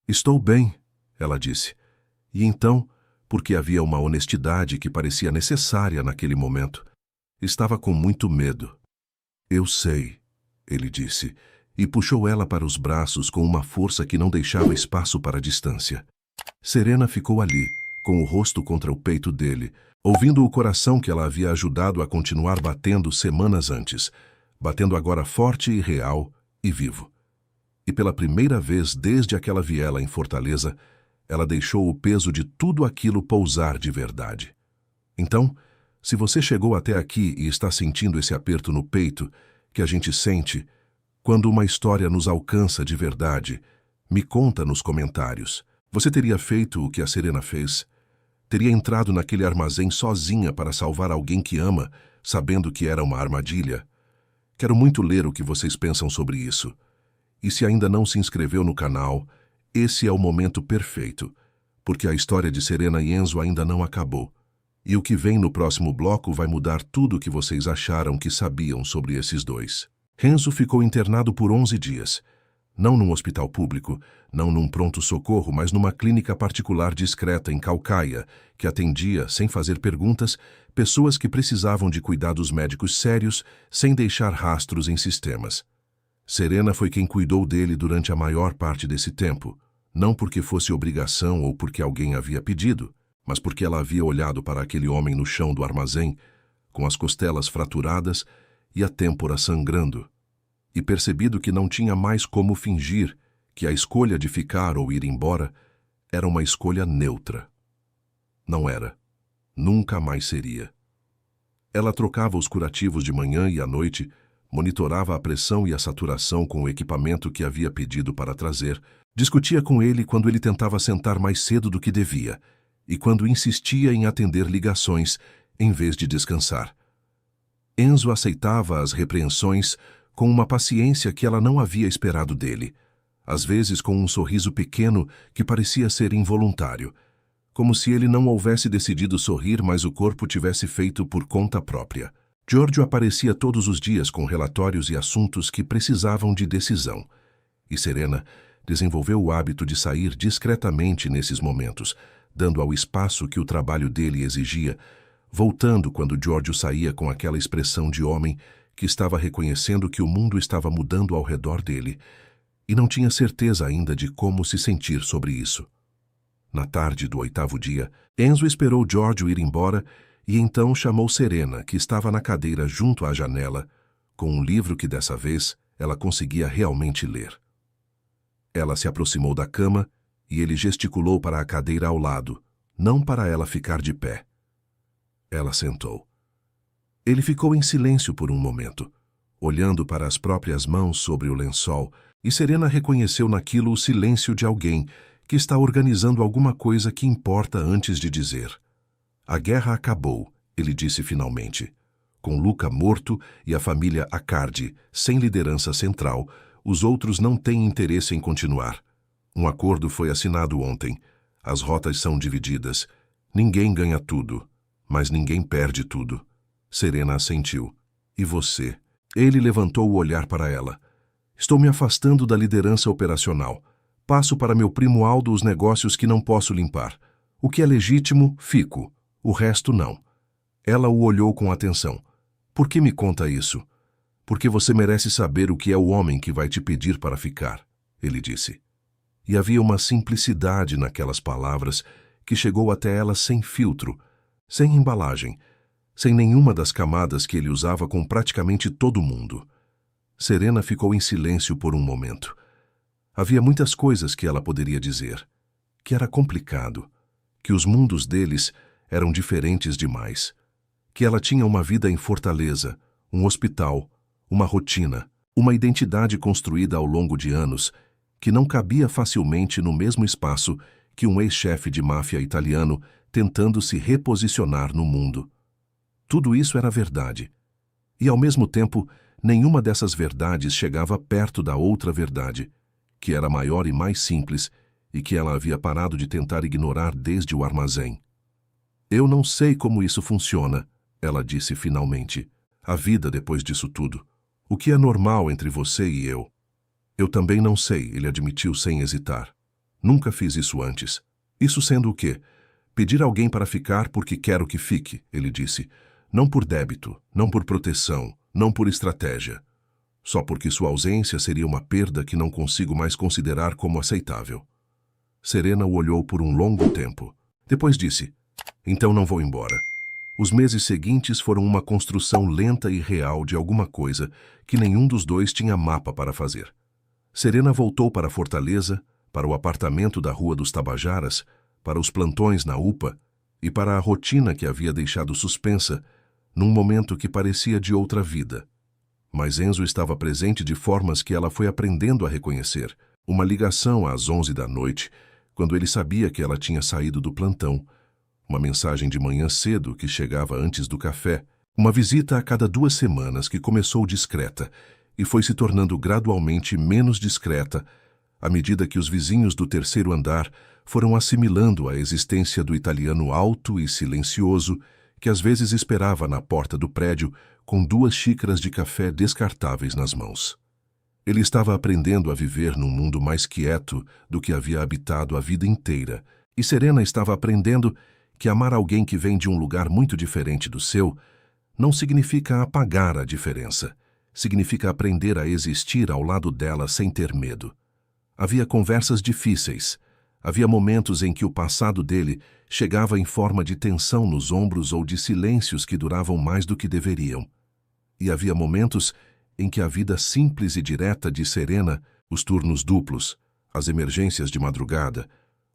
Estou bem, ela disse. E então, porque havia uma honestidade que parecia necessária naquele momento, estava com muito medo. Eu sei, ele disse, e puxou ela para os braços com uma força que não deixava espaço para a distância. Serena ficou ali, com o rosto contra o peito dele, ouvindo o coração que ela havia ajudado a continuar batendo semanas antes, batendo agora forte e real e vivo. E pela primeira vez desde aquela viela em Fortaleza, ela deixou o peso de tudo aquilo pousar de verdade. Então, se você chegou até aqui e está sentindo esse aperto no peito que a gente sente quando uma história nos alcança de verdade, me conta nos comentários. Você teria feito o que a Serena fez? Teria entrado naquele armazém sozinha para salvar alguém que ama, sabendo que era uma armadilha? Quero muito ler o que vocês pensam sobre isso. E se ainda não se inscreveu no canal, esse é o momento perfeito, porque a história de Serena e Enzo ainda não acabou. E o que vem no próximo bloco vai mudar tudo o que vocês acharam que sabiam sobre esses dois. Enzo ficou internado por 11 dias. Não num hospital público, não num pronto-socorro, mas numa clínica particular discreta em Caucaia, que atendia, sem fazer perguntas, pessoas que precisavam de cuidados médicos sérios, sem deixar rastros em sistemas. Serena foi quem cuidou dele durante a maior parte desse tempo, não porque fosse obrigação ou porque alguém havia pedido, mas porque ela havia olhado para aquele homem no chão do armazém, com as costelas fraturadas e a têmpora sangrando, e percebido que não tinha mais como fingir que a escolha de ficar ou ir embora era uma escolha neutra. Não era. Nunca mais seria. Ela trocava os curativos de manhã e à noite, monitorava a pressão e a saturação com o equipamento que havia pedido para trazer, discutia com ele quando ele tentava sentar mais cedo do que devia, e quando insistia em atender ligações, em vez de descansar. Enzo aceitava as repreensões com uma paciência que ela não havia esperado dele, às vezes com um sorriso pequeno que parecia ser involuntário, como se ele não houvesse decidido sorrir, mas o corpo tivesse feito por conta própria. Giorgio aparecia todos os dias com relatórios e assuntos que precisavam de decisão, e Serena desenvolveu o hábito de sair discretamente nesses momentos, dando ao espaço que o trabalho dele exigia, voltando quando Giorgio saía com aquela expressão de homem que estava reconhecendo que o mundo estava mudando ao redor dele, e não tinha certeza ainda de como se sentir sobre isso. Na tarde do 8º dia, Enzo esperou Giorgio ir embora e então chamou Serena, que estava na cadeira junto à janela, com um livro que dessa vez ela conseguia realmente ler. Ela se aproximou da cama e ele gesticulou para a cadeira ao lado, não para ela ficar de pé. Ela sentou. Ele ficou em silêncio por um momento, olhando para as próprias mãos sobre o lençol, e Serena reconheceu naquilo o silêncio de alguém que está organizando alguma coisa que importa antes de dizer. A guerra acabou, ele disse finalmente. Com Luca morto e a família Accardi sem liderança central, os outros não têm interesse em continuar. Um acordo foi assinado ontem. As rotas são divididas. Ninguém ganha tudo, mas ninguém perde tudo. Serena assentiu. E você? Ele levantou o olhar para ela. Estou me afastando da liderança operacional. Passo para meu primo Aldo os negócios que não posso limpar. O que é legítimo, fico. O resto, não. Ela o olhou com atenção. Por que me conta isso? Porque você merece saber o que é o homem que vai te pedir para ficar, ele disse. E havia uma simplicidade naquelas palavras que chegou até ela sem filtro, sem embalagem, sem nenhuma das camadas que ele usava com praticamente todo mundo. Serena ficou em silêncio por um momento. Havia muitas coisas que ela poderia dizer, que era complicado, que os mundos deles eram diferentes demais, que ela tinha uma vida em Fortaleza, um hospital, uma rotina, uma identidade construída ao longo de anos, que não cabia facilmente no mesmo espaço que um ex-chefe de máfia italiano tentando se reposicionar no mundo. Tudo isso era verdade. E, ao mesmo tempo, nenhuma dessas verdades chegava perto da outra verdade, que era maior e mais simples e que ela havia parado de tentar ignorar desde o armazém. Eu não sei como isso funciona, ela disse finalmente. A vida depois disso tudo. O que é normal entre você e eu? Eu também não sei, ele admitiu sem hesitar. Nunca fiz isso antes. Isso sendo o quê? Pedir alguém para ficar porque quero que fique, ele disse. Não por débito, não por proteção, não por estratégia. Só porque sua ausência seria uma perda que não consigo mais considerar como aceitável. Serena o olhou por um longo tempo. Depois disse, então não vou embora. Os meses seguintes foram uma construção lenta e real de alguma coisa que nenhum dos dois tinha mapa para fazer. Serena voltou para Fortaleza, para o apartamento da Rua dos Tabajaras, para os plantões na UPA e para a rotina que havia deixado suspensa, num momento que parecia de outra vida. Mas Enzo estava presente de formas que ela foi aprendendo a reconhecer. Uma ligação às 11 da noite, quando ele sabia que ela tinha saído do plantão, uma mensagem de manhã cedo que chegava antes do café, uma visita a cada 2 semanas que começou discreta e foi se tornando gradualmente menos discreta à medida que os vizinhos do 3º andar foram assimilando a existência do italiano alto e silencioso que às vezes esperava na porta do prédio com 2 xícaras de café descartáveis nas mãos. Ele estava aprendendo a viver num mundo mais quieto do que havia habitado a vida inteira, e Serena estava aprendendo que amar alguém que vem de um lugar muito diferente do seu não significa apagar a diferença, significa aprender a existir ao lado dela sem ter medo. Havia conversas difíceis, havia momentos em que o passado dele chegava em forma de tensão nos ombros ou de silêncios que duravam mais do que deveriam. E havia momentos em que a vida simples e direta de Serena, os turnos duplos, as emergências de madrugada,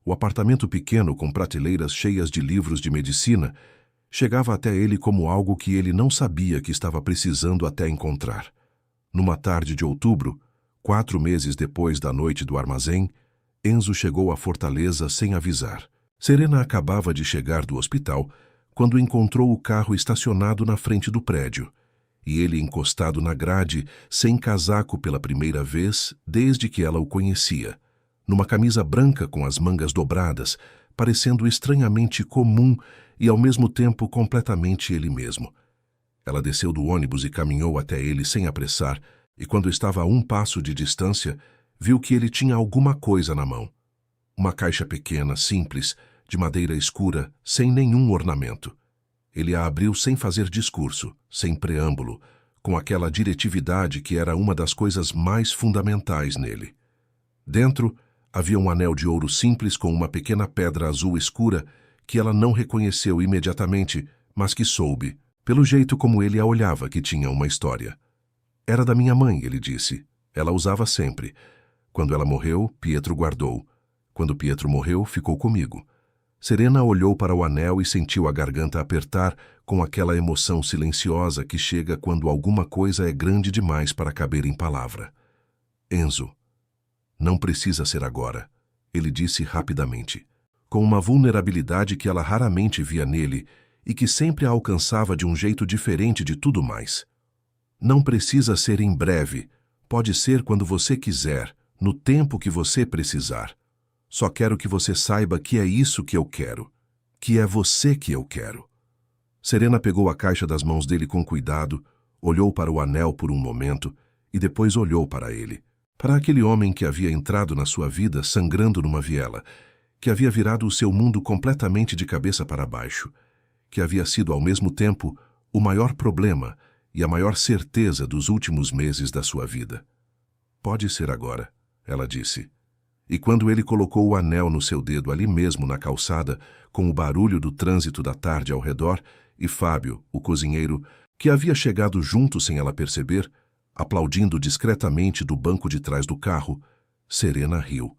o apartamento pequeno com prateleiras cheias de livros de medicina, chegava até ele como algo que ele não sabia que estava precisando até encontrar. Numa tarde de outubro, 4 meses depois da noite do armazém, Enzo chegou à Fortaleza sem avisar. Serena acabava de chegar do hospital quando encontrou o carro estacionado na frente do prédio, e ele encostado na grade, sem casaco pela primeira vez desde que ela o conhecia, numa camisa branca com as mangas dobradas, parecendo estranhamente comum e ao mesmo tempo completamente ele mesmo. Ela desceu do ônibus e caminhou até ele sem apressar, e quando estava a um passo de distância, viu que ele tinha alguma coisa na mão. Uma caixa pequena, simples, de madeira escura, sem nenhum ornamento. Ele a abriu sem fazer discurso, sem preâmbulo, com aquela diretividade que era uma das coisas mais fundamentais nele. Dentro, havia um anel de ouro simples com uma pequena pedra azul escura que ela não reconheceu imediatamente, mas que soube, pelo jeito como ele a olhava, que tinha uma história. Era da minha mãe, ele disse. Ela usava sempre. Quando ela morreu, Pietro guardou. Quando Pietro morreu, ficou comigo. Serena olhou para o anel e sentiu a garganta apertar com aquela emoção silenciosa que chega quando alguma coisa é grande demais para caber em palavra. Enzo, não precisa ser agora, ele disse rapidamente, com uma vulnerabilidade que ela raramente via nele e que sempre a alcançava de um jeito diferente de tudo mais. Não precisa ser em breve, pode ser quando você quiser, no tempo que você precisar. Só quero que você saiba que é isso que eu quero, que é você que eu quero. Serena pegou a caixa das mãos dele com cuidado, olhou para o anel por um momento e depois olhou para ele, para aquele homem que havia entrado na sua vida sangrando numa viela, que havia virado o seu mundo completamente de cabeça para baixo, que havia sido ao mesmo tempo o maior problema e a maior certeza dos últimos meses da sua vida. Pode ser agora, ela disse. E quando ele colocou o anel no seu dedo ali mesmo na calçada, com o barulho do trânsito da tarde ao redor, e Fábio, o cozinheiro, que havia chegado junto sem ela perceber, aplaudindo discretamente do banco de trás do carro, Serena riu.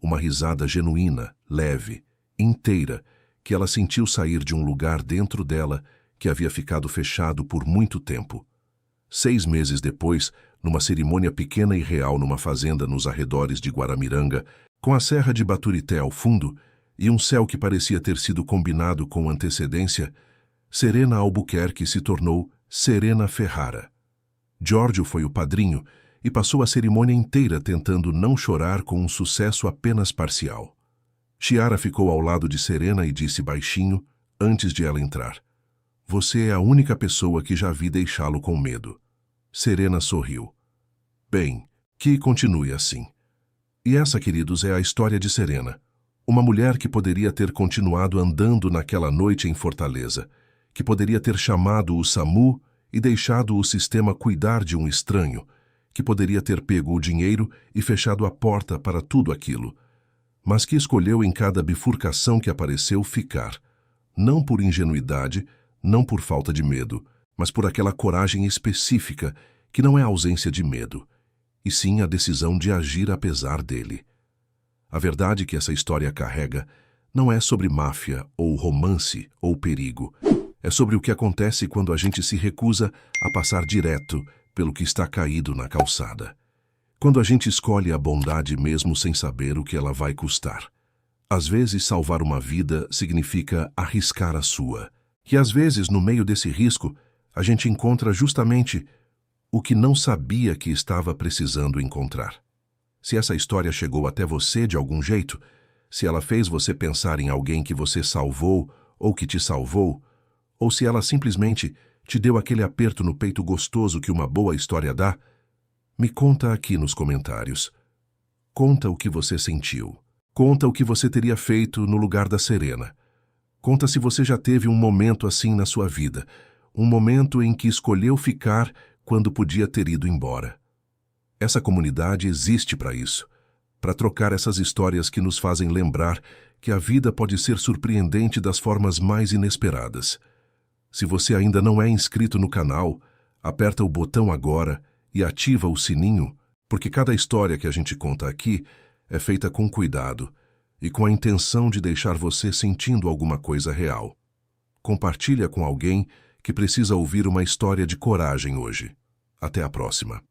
Uma risada genuína, leve, inteira, que ela sentiu sair de um lugar dentro dela que havia ficado fechado por muito tempo. 6 meses depois, numa cerimônia pequena e real numa fazenda nos arredores de Guaramiranga, com a serra de Baturité ao fundo e um céu que parecia ter sido combinado com antecedência, Serena Albuquerque se tornou Serena Ferrara. Giorgio foi o padrinho e passou a cerimônia inteira tentando não chorar com um sucesso apenas parcial. Chiara ficou ao lado de Serena e disse baixinho, antes de ela entrar: "Você é a única pessoa que já vi deixá-lo com medo." Serena sorriu. Bem, que continue assim. E essa, queridos, é a história de Serena. Uma mulher que poderia ter continuado andando naquela noite em Fortaleza, que poderia ter chamado o SAMU e deixado o sistema cuidar de um estranho, que poderia ter pego o dinheiro e fechado a porta para tudo aquilo, mas que escolheu em cada bifurcação que apareceu ficar, não por ingenuidade, não por falta de medo, mas por aquela coragem específica que não é ausência de medo, e sim a decisão de agir apesar dele. A verdade que essa história carrega não é sobre máfia ou romance ou perigo, é sobre o que acontece quando a gente se recusa a passar direto pelo que está caído na calçada. Quando a gente escolhe a bondade mesmo sem saber o que ela vai custar. Às vezes, salvar uma vida significa arriscar a sua. E às vezes, no meio desse risco, a gente encontra justamente o que não sabia que estava precisando encontrar. Se essa história chegou até você de algum jeito, se ela fez você pensar em alguém que você salvou ou que te salvou, ou se ela simplesmente te deu aquele aperto no peito gostoso que uma boa história dá, me conta aqui nos comentários. Conta o que você sentiu. Conta o que você teria feito no lugar da Serena. Conta se você já teve um momento assim na sua vida, um momento em que escolheu ficar quando podia ter ido embora. Essa comunidade existe para isso, para trocar essas histórias que nos fazem lembrar que a vida pode ser surpreendente das formas mais inesperadas. Se você ainda não é inscrito no canal, aperta o botão agora e ativa o sininho, porque cada história que a gente conta aqui é feita com cuidado e com a intenção de deixar você sentindo alguma coisa real. Compartilha com alguém que precisa ouvir uma história de coragem hoje. Até a próxima.